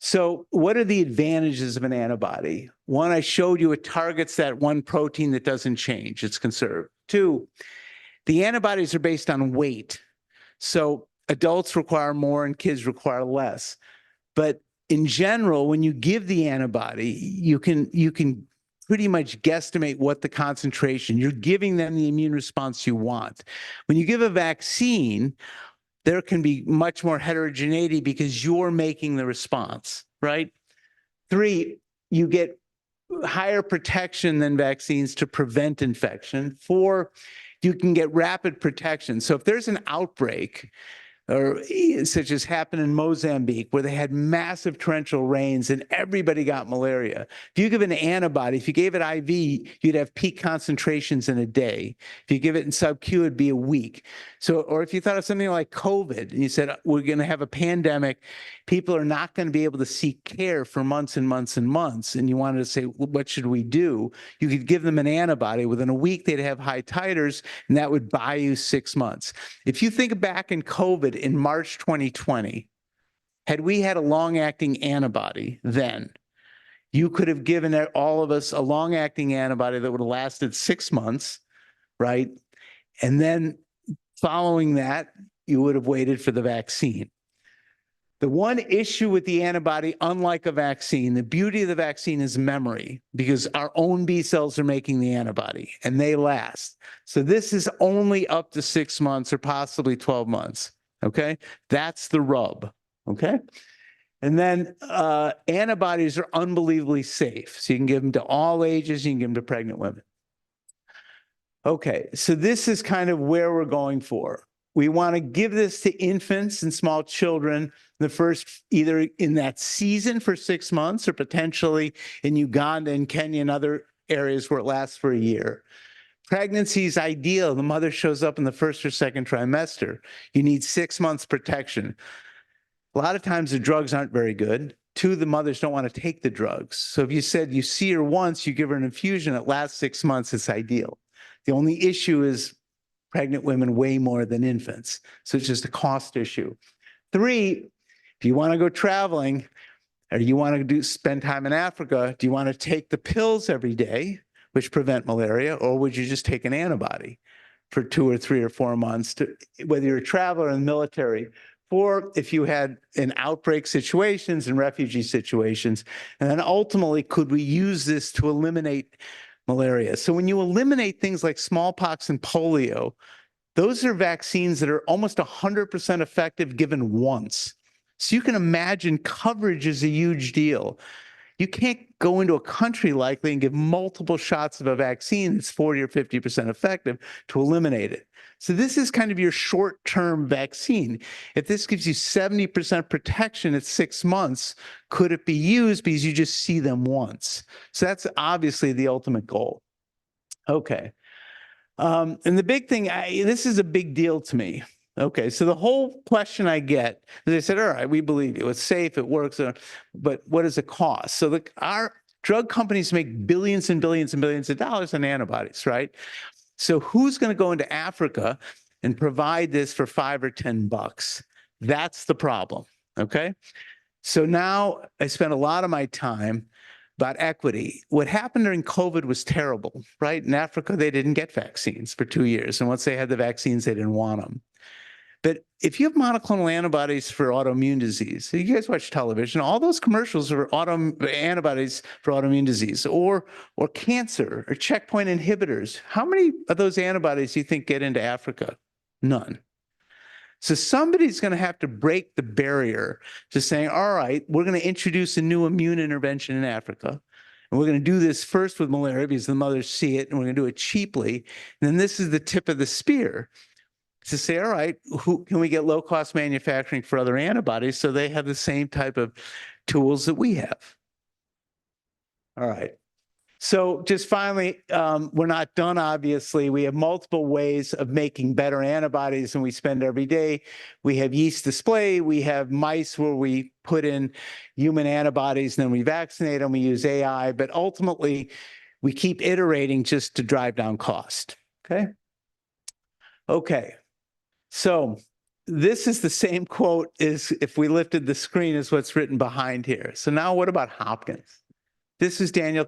So what are the advantages of an antibody? One, I showed you it targets that one protein that doesn't change. It's conserved. 2, the antibodies are based on weight. So adults require more and kids require less. But in general, when you give the antibody, you can pretty much guesstimate what the concentration, you're giving them the immune response you want. When you give a vaccine, there can be much more heterogeneity because you're making the response, right? 3, you get higher protection than vaccines to prevent infection. 4, you can get rapid protection. So if there's an outbreak, or such as happened in Mozambique, where they had massive torrential rains and everybody got malaria. If you give an antibody, if you gave it IV, you'd have peak concentrations in a day. If you give it in sub-Q, it'd be a week. So, or if you thought of something like COVID and you said, we're going to have a pandemic, people are not going to be able to seek care for months and months and months, and you wanted to say, well, what should we do? You could give them an antibody. Within a week, they'd have high titers, and that would buy you 6 months. If you think back in COVID in March 2020, had we had a long-acting antibody then, you could have given all of us a long-acting antibody that would have lasted 6 months, right? And then following that, you would have waited for the vaccine. The one issue with the antibody, unlike a vaccine, the beauty of the vaccine is memory, because our own B cells are making the antibody and they last. So this is only up to 6 months or possibly 12 months. Okay, that's the rub. Okay. And then antibodies are unbelievably safe. So you can give them to all ages, you can give them to pregnant women. Okay, so this is kind of where we're going for. We want to give this to infants and small children the first, either in that season for 6 months or potentially in Uganda and Kenya and other areas where it lasts for a year. Pregnancy is ideal. The mother shows up in the first or second trimester. You need 6 months protection. A lot of times the drugs aren't very good. Two, the mothers don't want to take the drugs. So if you said you see her once, you give her an infusion, it lasts 6 months, it's ideal. The only issue is pregnant women weigh more than infants. So it's just a cost issue. Three, if you want to go traveling or you want to spend time in Africa, do you want to take the pills every day, which prevent malaria, or would you just take an antibody for 2 or 3 or 4 months, whether you're a traveler in the military, or if you had in outbreak situations and refugee situations? And then ultimately, could we use this to eliminate malaria? So when you eliminate things like smallpox and polio, those are vaccines that are almost 100% effective given once. So you can imagine coverage is a huge deal. You can't go into a country likely and give multiple shots of a vaccine that's 40 or 50% effective to eliminate it. So this is kind of your short-term vaccine. If this gives you 70% protection at 6 months, could it be used because you just see them once? So that's obviously the ultimate goal. Okay. And the big thing, this is a big deal to me. Okay, so the whole question I get is, I said, all right, we believe you, it's safe, it works, but what does it cost? So our drug companies make billions and billions and billions of dollars on antibodies, right? So who's going to go into Africa and provide this for $5 or $10? That's the problem, okay? So now I spend a lot of my time about equity. What happened during COVID was terrible, right? In Africa, they didn't get vaccines for 2 years. And once they had the vaccines, they didn't want them. But if you have monoclonal antibodies for autoimmune disease, so you guys watch television, all those commercials are antibodies for autoimmune disease, or cancer, or checkpoint inhibitors. How many of those antibodies do you think get into Africa? None. So somebody's going to have to break the barrier to saying, all right, we're going to introduce a new immune intervention in Africa. And we're going to do this first with malaria because the mothers see it, and we're going to do it cheaply. And then this is the tip of the spear to say, all right, who can we get low-cost manufacturing for other antibodies so they have the same type of tools that we have? All right. So just finally, we're not done, obviously. We have multiple ways of making better antibodies than we spend every day. We have yeast display. We have mice where we put in human antibodies and then we vaccinate them. We use AI. But ultimately, we keep iterating just to drive down cost. Okay? Okay. So this is the same quote as if we lifted the screen as what's written behind here. So now what about Hopkins? This is Daniel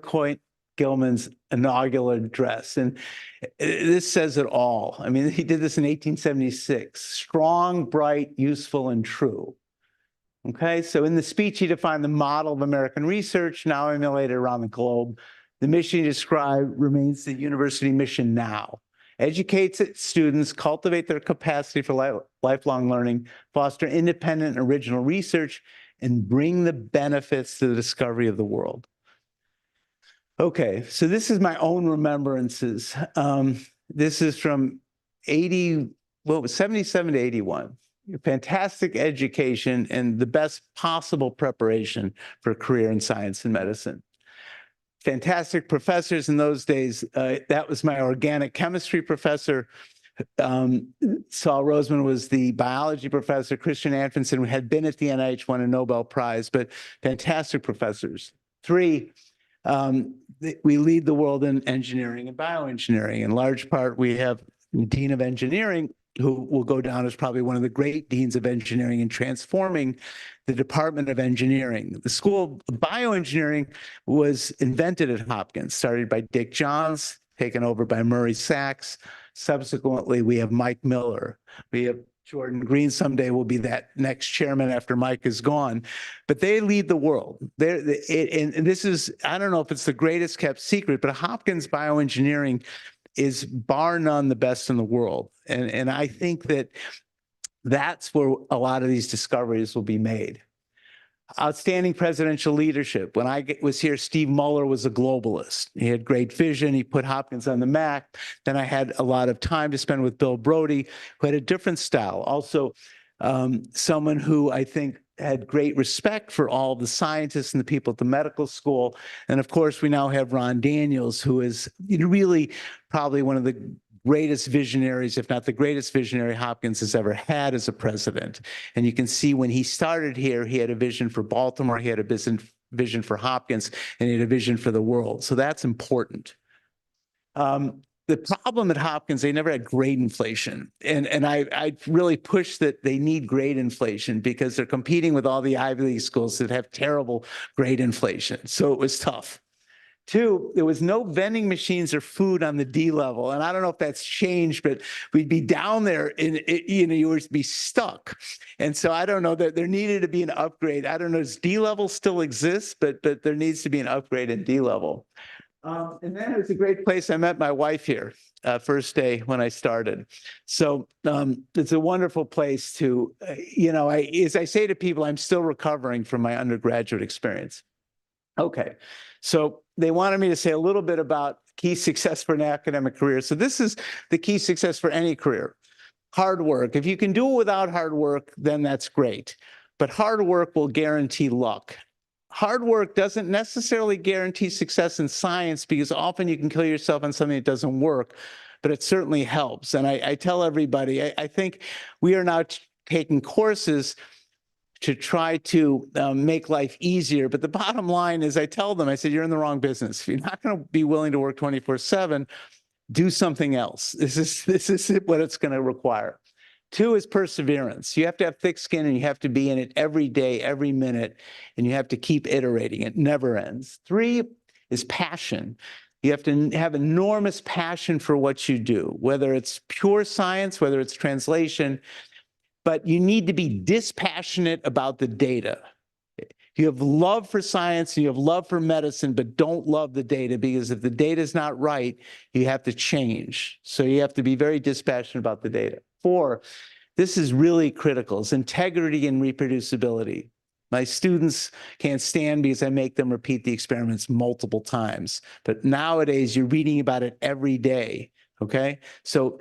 Gilman's inaugural address, and this says it all. I mean, he did this in 1876. Strong, bright, useful, and true. Okay, so in the speech, he defined the model of American research, now emulated around the globe. The mission he described remains the university mission now. Educates its students, cultivate their capacity for lifelong learning, foster independent and original research, and bring the benefits to the discovery of the world. Okay, so this is my own remembrances. This is from 77 to 81. fantastic education, and the best possible preparation for a career in science and medicine. Fantastic professors in those days. That was my organic chemistry professor. Saul Roseman was the biology professor. Christian Anfinson had been at the NIH, won a Nobel Prize, but fantastic professors. 3, we lead the world in engineering and bioengineering. In large part, we have the Dean of Engineering, who will go down as probably one of the great deans of engineering and transforming the Department of Engineering. The School of Bioengineering was invented at Hopkins, started by Dick Johns, taken over by Murray Sachs. Subsequently, we have Mike Miller. We have Jordan Green someday will be that next chairman after Mike is gone. But they lead the world. And this is, I don't know if it's the greatest kept secret, but Hopkins Bioengineering is bar none the best in the world. And I think that that's where a lot of these discoveries will be made. Outstanding presidential leadership. When I was here, Steve Muller was a globalist. He had great vision. He put Hopkins on the map. Then I had a lot of time to spend with Bill Brody, who had a different style. Also, someone who I think had great respect for all the scientists and the people at the medical school. And of course, we now have Ron Daniels, who is really probably one of the greatest visionaries, if not the greatest visionary Hopkins has ever had as a president. And you can see when he started here, he had a vision for Baltimore, he had a vision for Hopkins, and he had a vision for the world. So that's important. The problem at Hopkins, they never had grade inflation. And I really push that they need grade inflation because they're competing with all the Ivy League schools that have terrible grade inflation. So it was tough. 2, there was no vending machines or food on the D level. And I don't know if that's changed, but we'd be down there and you would be stuck. And so I don't know that there needed to be an upgrade. I don't know, does D level still exist? But there needs to be an upgrade in D level. And then it was a great place. I met my wife here first day when I started. So it's a wonderful place to, as I say to people, I'm still recovering from my undergraduate experience. Okay, so they wanted me to say a little bit about key success for an academic career. So this is the key success for any career. Hard work. If you can do it without hard work, then that's great. But hard work will guarantee luck. Hard work doesn't necessarily guarantee success in science because often you can kill yourself on something that doesn't work, but it certainly helps. And I tell everybody, I think we are now taking courses to try to make life easier. But the bottom line is I tell them, I said, you're in the wrong business. If you're not going to be willing to work 24/7, do something else. This is what it's going to require. 2 is perseverance. You have to have thick skin and you have to be in it every day, every minute, and you have to keep iterating. It never ends. 3 is passion. You have to have enormous passion for what you do, whether it's pure science, whether it's translation, but you need to be dispassionate about the data. You have love for science and you have love for medicine, but don't love the data because if the data is not right, you have to change. So you have to be very dispassionate about the data. 4, this is really critical, is integrity and reproducibility. My students can't stand because I make them repeat the experiments multiple times. But nowadays, you're reading about it every day, okay? So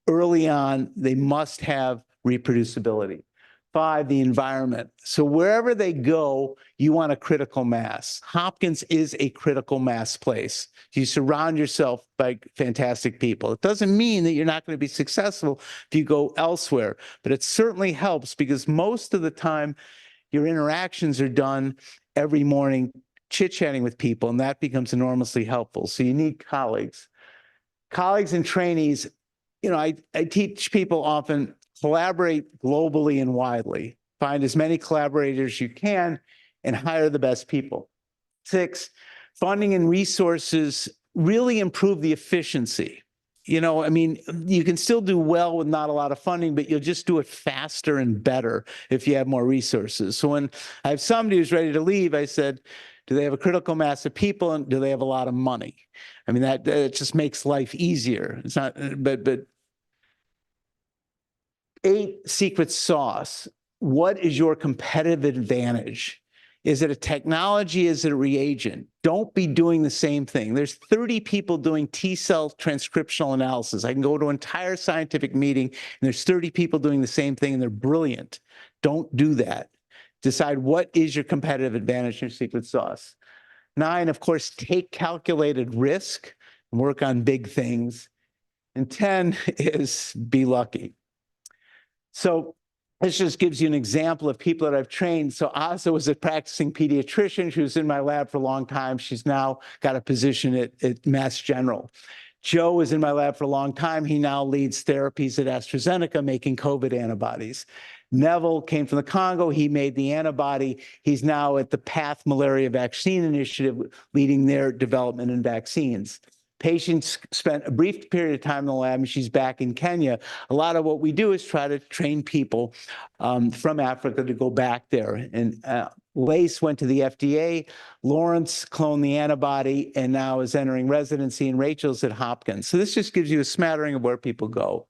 early on, they must have reproducibility. 5, the environment. So wherever they go, you want a critical mass. Hopkins is a critical mass place. You surround yourself by fantastic people. It doesn't mean that you're not going to be successful if you go elsewhere, but it certainly helps because most of the time your interactions are done every morning chit-chatting with people, and that becomes enormously helpful. So you need colleagues. Colleagues and trainees, I teach people often, collaborate globally and widely. Find as many collaborators as you can and hire the best people. 6, funding and resources really improve the efficiency. You can still do well with not a lot of funding, but you'll just do it faster and better if you have more resources. So when I have somebody who's ready to leave, I said, do they have a critical mass of people and do they have a lot of money? I mean, that just makes life easier. It's not, but 8, secret sauce. What is your competitive advantage? Is it a technology? Is it a reagent? Don't be doing the same thing. There's 30 people doing T-cell transcriptional analysis. I can go to an entire scientific meeting and there's 30 people doing the same thing and they're brilliant. Don't do that. Decide what is your competitive advantage in your secret sauce. 9, of course, take calculated risk and work on big things. And 10 is be lucky. So this just gives you an example of people that I've trained. So Asa was a practicing pediatrician. She was in my lab for a long time. She's now got a position at Mass General. Joe was in my lab for a long time. He now leads therapies at AstraZeneca making COVID antibodies. Neville came from the Congo. He made the antibody. He's now at the PATH Malaria Vaccine Initiative leading their development in vaccines. Patients spent a brief period of time in the lab, and she's back in Kenya. A lot of what we do is try to train people from Africa to go back there. And Lace went to the FDA. Lawrence cloned the antibody and now is entering residency, and Rachel's at Hopkins. So this just gives you a smattering of where people go.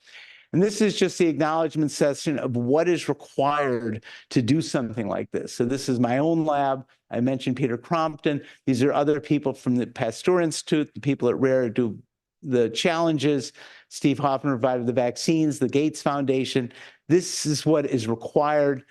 And this is just the acknowledgement session of what is required to do something like this. So this is my own lab. I mentioned Peter Crompton. These are other people from the Pasteur Institute, the people at Rare do the challenges. Steve Hoffman provided the vaccines, the Gates Foundation. This is what is required.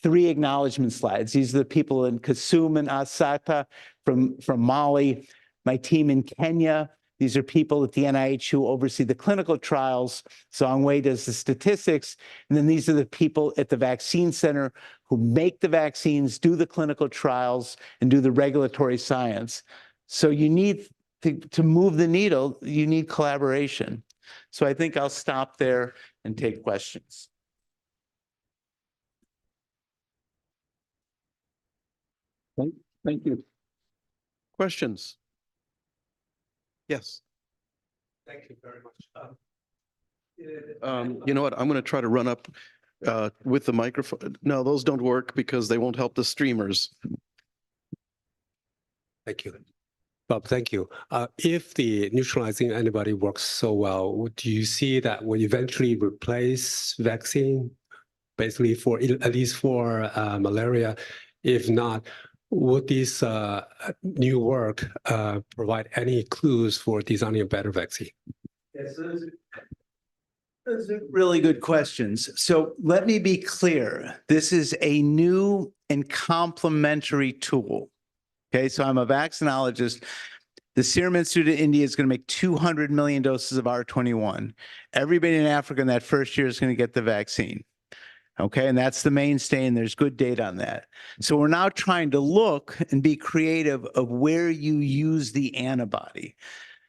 3 acknowledgement slides. These are the people in Kisumu and Asata from Mali, my team in Kenya. These are people at the NIH who oversee the clinical trials. Zhongwei does the statistics. And then these are the people at the vaccine center who make the vaccines, do the clinical trials, and do the regulatory science. So you need to move the needle, you need collaboration. So I think I'll stop there and take questions. Thank you. Questions? Yes. Thank you very much. You know what? I'm going to try to run up with the microphone. No, those don't work because they won't help the streamers. Thank you. Bob, thank you. If the neutralizing antibody works so well, do you see that will eventually replace vaccine, basically for at least for malaria? If not, would this new work provide any clues for designing a better vaccine? Yes, those are really good questions. So let me be clear. This is a new and complementary tool. Okay, so I'm a vaccinologist. The Serum Institute of India is going to make 200 million doses of R21. Everybody in Africa in that first year is going to get the vaccine. Okay, and that's the mainstay, and there's good data on that. So we're now trying to look and be creative of where you use the antibody.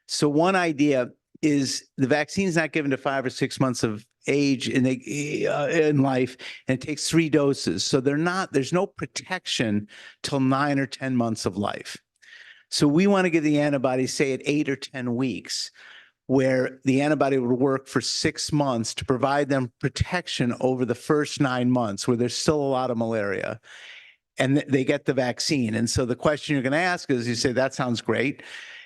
So one idea is the vaccine is not given to 5 or 6 months of age in life, and it takes 3 doses. So there's no protection till 9 or 10 months of life. So we want to give the antibody, say, at 8 or 10 weeks, where the antibody would work for 6 months to provide them protection over the first 9 months, where there's still a lot of malaria, and they get the vaccine. And so the question you're going to ask is, you say, that sounds great.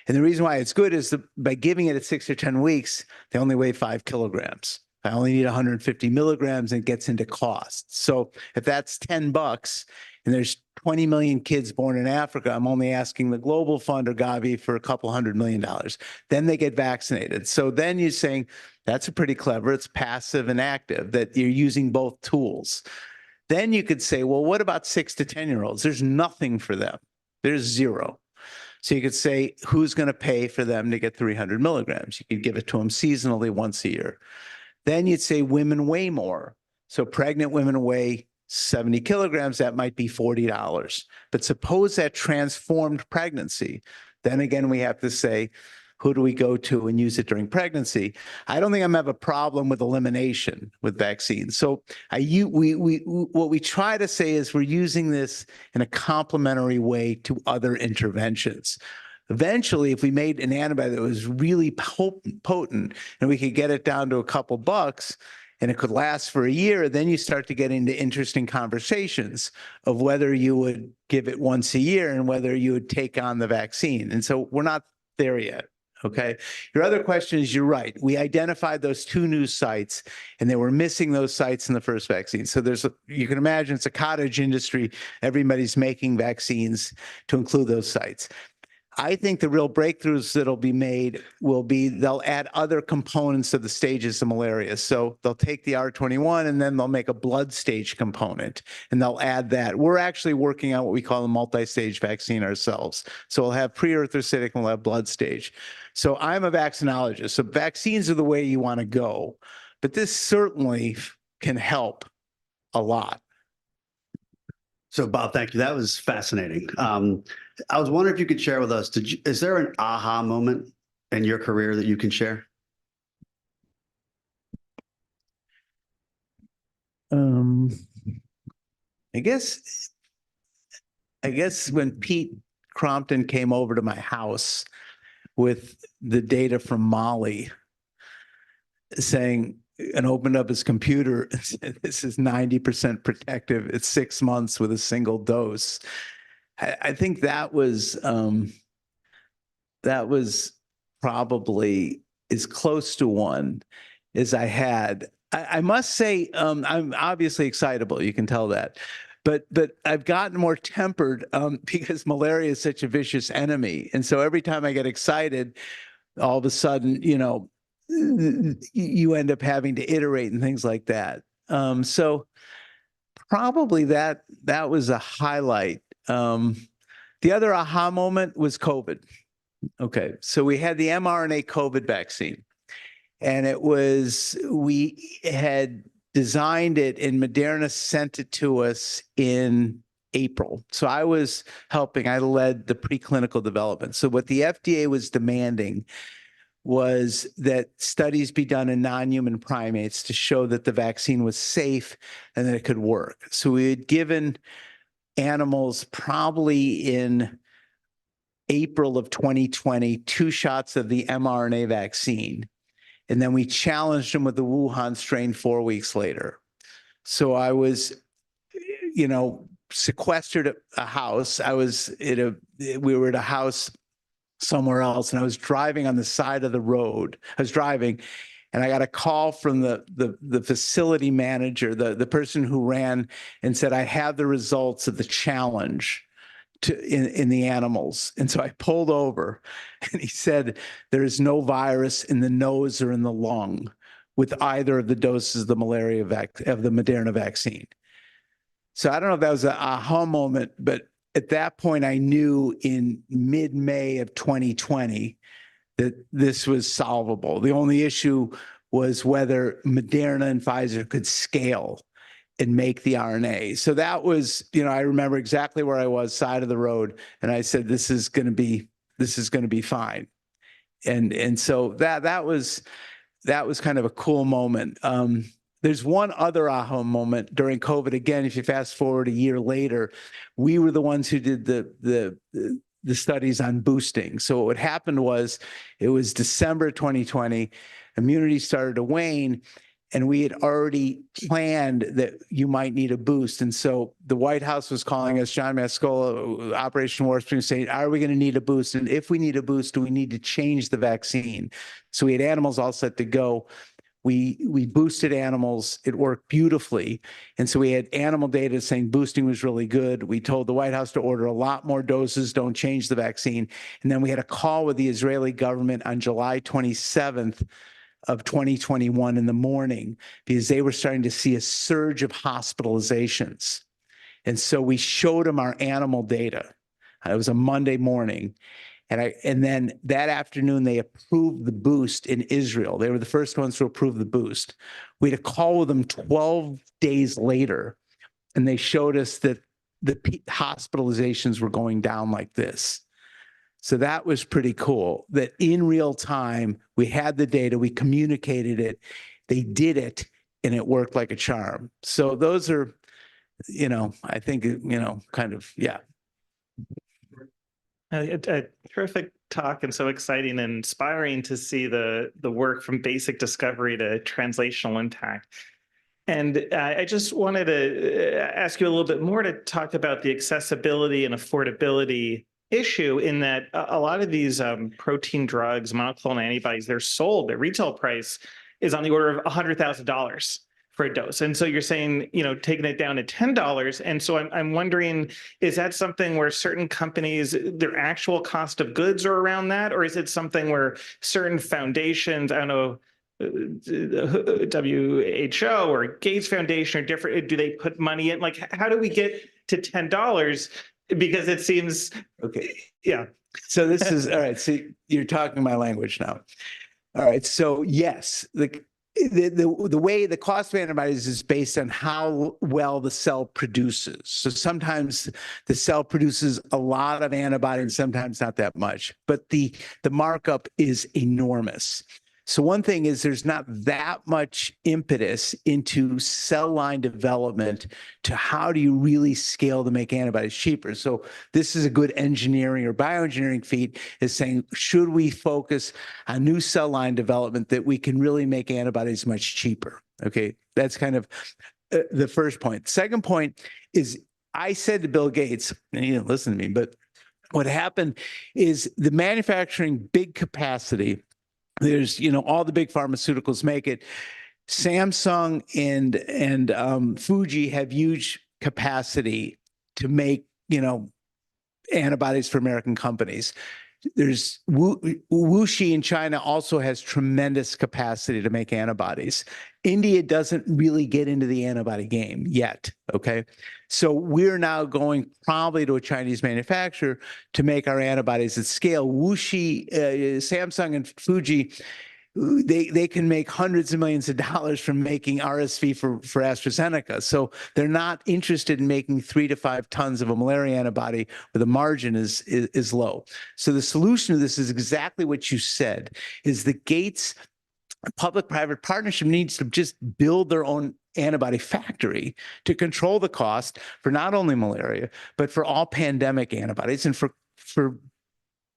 And the reason why it's good is that by giving it at 6 or 10 weeks, they only weigh 5 kilograms. I only need 150 milligrams, and it gets into cost. So if that's $10 and there's 20 million kids born in Africa, I'm only asking the Global Fund or Gavi for a couple $100 million. Then they get vaccinated. So then you're saying that's pretty clever. It's passive and active, that you're using both tools. Then you could say, well, what about 6 to 10-year-olds? There's nothing for them. There's 0. So you could say, who's going to pay for them to get 300 milligrams? You could give it to them seasonally once a year. Then you'd say women weigh more. So pregnant women weigh 70 kilograms, that might be $40. But suppose that transformed pregnancy. Then again, we have to say, who do we go to and use it during pregnancy? I don't think I'm going to have a problem with elimination with vaccines. So what we try to say is we're using this in a complementary way to other interventions. Eventually, if we made an antibody that was really potent and we could get it down to a couple bucks and it could last for a year, then you start to get into interesting conversations of whether you would give it once a year and whether you would take on the vaccine. And so we're not there yet. Okay. Your other question is, you're right. We identified those 2 new sites, and they were missing those sites in the first vaccine. So you can imagine it's a cottage industry. Everybody's making vaccines to include those sites. I think the real breakthroughs that'll be made will be they'll add other components of the stages of malaria. So they'll take the R21 and then they'll make a blood stage component and they'll add that. We're actually working on what we call a multi-stage vaccine ourselves. So we'll have pre-erythrocytic and we'll have blood stage. So I'm a vaccinologist. So vaccines are the way you want to go, but this certainly can help a lot. So Bob, thank you. That was fascinating. I was wondering if you could share with us, is there an aha moment in your career that you can share? I guess when Pete Crompton came over to my house with the data from Mali saying, and opened up his computer and said, this is 90% protective. It's 6 months with a single dose. I think that was probably as close to one as I had. I must say, I'm obviously excitable. You can tell that. But I've gotten more tempered because malaria is such a vicious enemy. And so every time I get excited, all of a sudden, you end up having to iterate and things like that. So probably that was a highlight. The other aha moment was COVID. Okay, so we had the mRNA COVID vaccine, and we had designed it, and Moderna sent it to us in April. So I was helping. I led the preclinical development. So what the FDA was demanding was that studies be done in non-human primates to show that the vaccine was safe and that it could work. So we had given animals probably in April of 2020 2 shots of the mRNA vaccine. And then we challenged them with the Wuhan strain 4 weeks later. So I was, sequestered at a house. We were at a house somewhere else, and I was driving on the side of the road. I was driving, and I got a call from the facility manager, the person who ran, and said, I have the results of the challenge in the animals. And so I pulled over, and he said, there is no virus in the nose or in the lung with either of the doses of the Moderna vaccine. So I don't know if that was an aha moment, but at that point, I knew in mid-May of 2020 that this was solvable. The only issue was whether Moderna and Pfizer could scale and make the RNA. So that was, I remember exactly where I was, side of the road, and I said, this is going to be fine. And so that was kind of a cool moment. There's one other aha moment during COVID. Again, if you fast forward a year later, we were the ones who did the studies on boosting. So what happened was, it was December 2020, immunity started to wane, and we had already planned that you might need a boost. And so the White House was calling us, John Mascola, Operation Warp Speed, saying, are we going to need a boost? And if we need a boost, do we need to change the vaccine? So we had animals all set to go. We boosted animals. It worked beautifully. And so we had animal data saying boosting was really good. We told the White House to order a lot more doses, don't change the vaccine. And then we had a call with the Israeli government on July 27th of 2021 in the morning, because they were starting to see a surge of hospitalizations. And so we showed them our animal data. It was a Monday morning. And then that afternoon, they approved the boost in Israel. They were the first ones to approve the boost. We had a call with them 12 days later, and they showed us that the hospitalizations were going down like this. So that was pretty cool, that in real time, we had the data, we communicated it, they did it, and it worked like a charm. So those are, I think, kind of, yeah. A terrific talk, and so exciting and inspiring to see the work from basic discovery to translational impact. And I just wanted to ask you a little bit more to talk about the accessibility and affordability issue in that a lot of these protein drugs, monoclonal antibodies, they're sold, their retail price is on the order of $100,000 for a dose. And so you're saying, taking it down to $10. And so I'm wondering, is that something where certain companies, their actual cost of goods are around that? Or is it something where certain foundations, I don't know, WHO or Gates Foundation or different, do they put money in? Like, how do we get to $10? Because it seems, Okay. yeah. So this is, all right. So you're talking my language now. All right. So yes, the way the cost of antibodies is based on how well the cell produces. So sometimes the cell produces a lot of antibodies, sometimes not that much, but the markup is enormous. So one thing is there's not that much impetus into cell line development to how do you really scale to make antibodies cheaper. So this is a good engineering or bioengineering feat, is saying, should we focus on new cell line development that we can really make antibodies much cheaper? Okay, that's kind of the first point. Second point is, I said to Bill Gates, and he didn't listen to me, but what happened is the manufacturing big capacity, there's, all the big pharmaceuticals make it. Samsung and Fuji have huge capacity to make, antibodies for American companies. There's Wuxi in China also has tremendous capacity to make antibodies. India doesn't really get into the antibody game yet, okay? So we're now going probably to a Chinese manufacturer to make our antibodies at scale. Wuxi, Samsung and Fuji, they can make hundreds of millions of dollars from making RSV for AstraZeneca. So they're not interested in making 3 to 5 tons of a malaria antibody where the margin is low. So the solution to this is exactly what you said, is the Gates public-private partnership needs to just build their own antibody factory to control the cost for not only malaria, but for all pandemic antibodies and for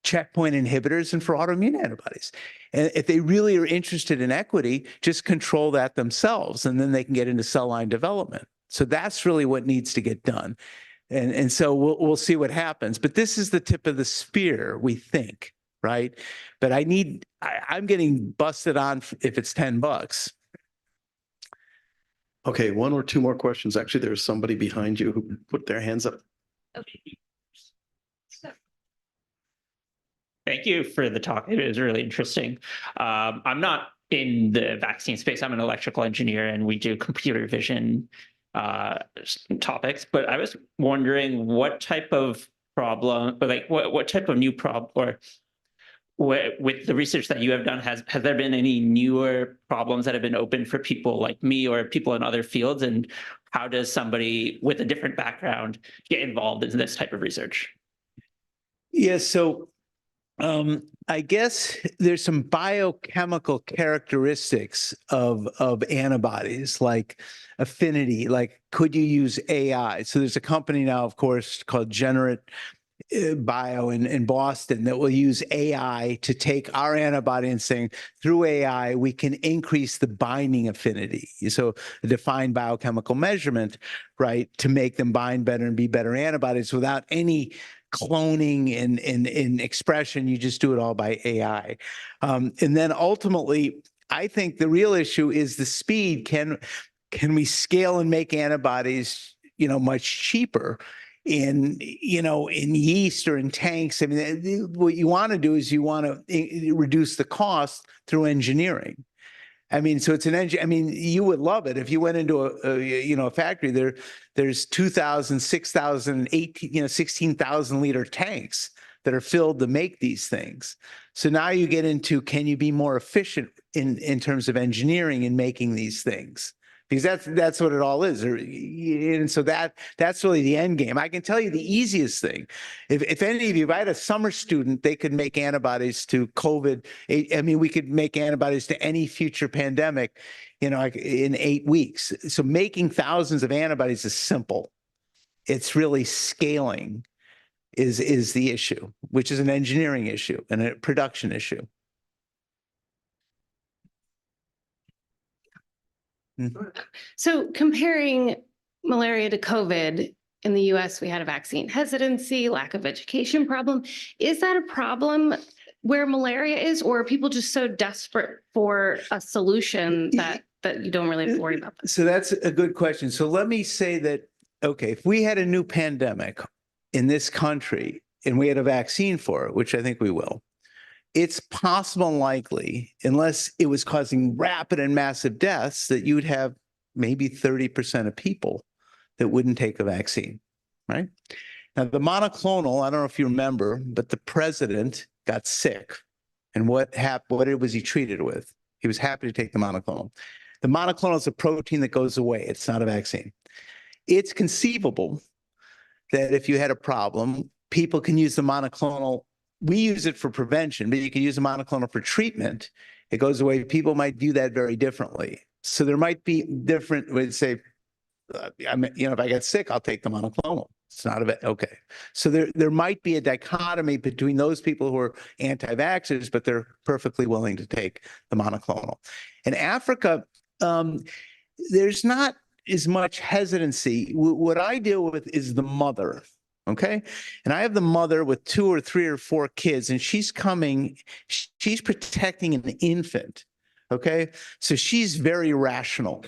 checkpoint inhibitors and for autoimmune antibodies. And if they really are interested in equity, just control that themselves, and then they can get into cell line development. So that's really what needs to get done. And so we'll see what happens. But this is the tip of the spear, we think, right? But I'm getting busted on if it's $10. Okay, one or two more questions. Actually, there's somebody behind you who put their hands up. Okay. Thank you for the talk. It was really interesting. I'm not in the vaccine space. I'm an electrical engineer, and we do computer vision topics. But I was wondering what type of problem, or like what type of new problem, or with the research that you have done, has there been any newer problems that have been open for people like me or people in other fields? And how does somebody with a different background get involved in this type of research? Yeah, so I guess there's some biochemical characteristics of antibodies, like affinity, like could you use AI? So there's a company now, of course, called Generate Bio in Boston that will use AI to take our antibody and saying, through AI, we can increase the binding affinity. So a defined biochemical measurement, right, to make them bind better and be better antibodies without any cloning in expression. You just do it all by AI. And then ultimately, I think the real issue is the speed. Can we scale and make antibodies, much cheaper in yeast or in tanks? I mean, what you want to do is you want to reduce the cost through engineering. I mean, so it's an engine. I mean, you would love it if you went into a factory. There's 2,000, 6,000, 18, 16,000 liter tanks that are filled to make these things. So now you get into, can you be more efficient in terms of engineering and making these things? Because that's what it all is. And so that's really the end game. I can tell you the easiest thing. If any of you, if I had a summer student, they could make antibodies to COVID. I mean, we could make antibodies to any future pandemic, like in 8 weeks. So making thousands of antibodies is simple. It's really scaling is the issue, which is an engineering issue and a production issue. So comparing malaria to COVID, in the US, we had a vaccine hesitancy, lack of education problem. Is that a problem where malaria is, or are people just so desperate for a solution that you don't really have to worry about that? So that's a good question. So let me say that, okay, if we had a new pandemic in this country and we had a vaccine for it, which I think we will, it's possible and likely, unless it was causing rapid and massive deaths, that you would have maybe 30% of people that wouldn't take a vaccine, right? Now, the monoclonal, I don't know if you remember, but the president got sick. And what was he treated with? He was happy to take the monoclonal. The monoclonal is a protein that goes away. It's not a vaccine. It's conceivable that if you had a problem, people can use the monoclonal. We use it for prevention, but you can use the monoclonal for treatment. It goes away. People might view that very differently. So there might be different, we'd say, if I get sick, I'll take the monoclonal. It's not okay. So there might be a dichotomy between those people who are anti-vaxxers, but they're perfectly willing to take the monoclonal. In Africa, there's not as much hesitancy. What I deal with is the mother. Okay. And I have the mother with 2 or 3 or 4 kids, and she's protecting an infant. Okay. So she's very rational.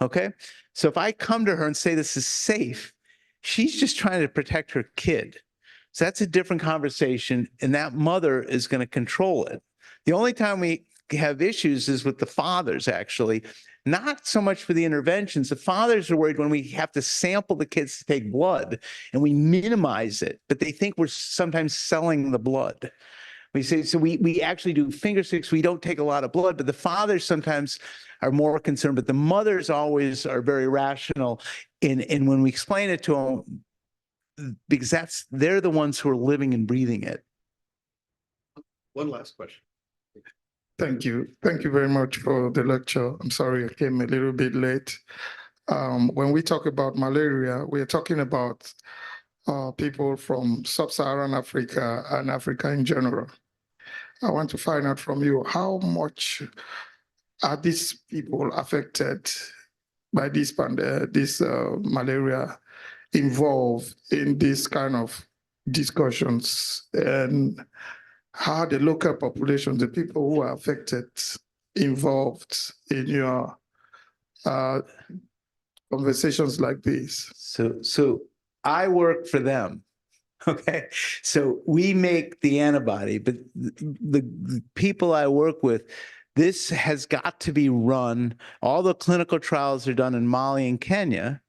Okay. So if I come to her and say this is safe, she's just trying to protect her kid. So that's a different conversation, and that mother is going to control it. The only time we have issues is with the fathers, actually, not so much for the interventions. The fathers are worried when we have to sample the kids to take blood and we minimize it, but they think we're sometimes selling the blood. We say, so we actually do finger sticks. We don't take a lot of blood, but the fathers sometimes are more concerned, but the mothers always are very rational. And when we explain it to them, because they're the ones who are living and breathing it. One last question. Thank you. Thank you very much for the lecture. I'm sorry I came a little bit late. When we talk about malaria, we're talking about people from sub-Saharan Africa and Africa in general. I want to find out from you, how much are these people affected by this malaria, involved in this kind of discussions, and how the local population, the people who are affected, involved in your conversations like this? So I work for them. Okay. So we make the antibody, but the people I work with, this has got to be run. All the clinical trials are done in Mali and Kenya,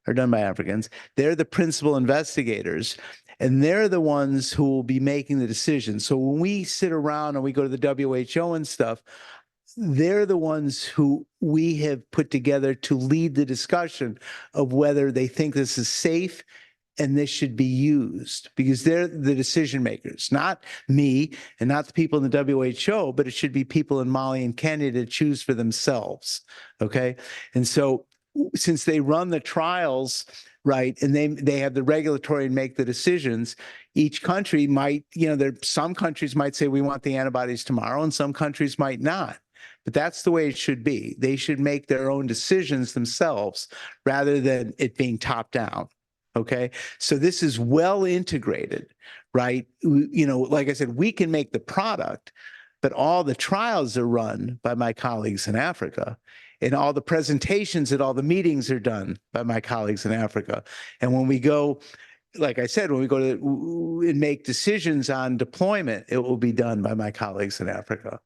are done by Africans. They're the principal investigators, and they're the ones who will be making the decisions. So when we sit around and we go to the WHO and stuff, they're the ones who we have put together to lead the discussion of whether they think this is safe and this should be used, because they're the decision makers, not me and not the people in the WHO, but it should be people in Mali and Kenya to choose for themselves. Okay. And so since they run the trials, right, and they have the regulatory and make the decisions, each country might, some countries might say we want the antibodies tomorrow, and some countries might not. But that's the way it should be. They should make their own decisions themselves rather than it being top down. Okay. So this is well integrated, right? Like I said, we can make the product, but all the trials are run by my colleagues in Africa, and all the presentations at all the meetings are done by my colleagues in Africa. And when we go, like I said, when we go to and make decisions on deployment, it will be done by my colleagues in Africa.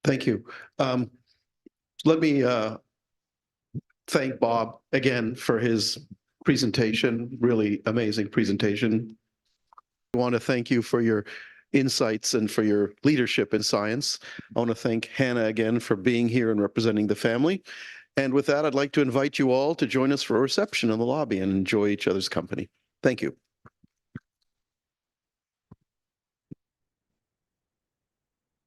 Thank you. Let me thank Bob again for his presentation, really amazing presentation. I want to thank you for your insights and for your leadership in science. I want to thank Hannah again for being here and representing the family. And with that, I'd like to invite you all to join us for a reception in the lobby and enjoy each other's company. Thank you.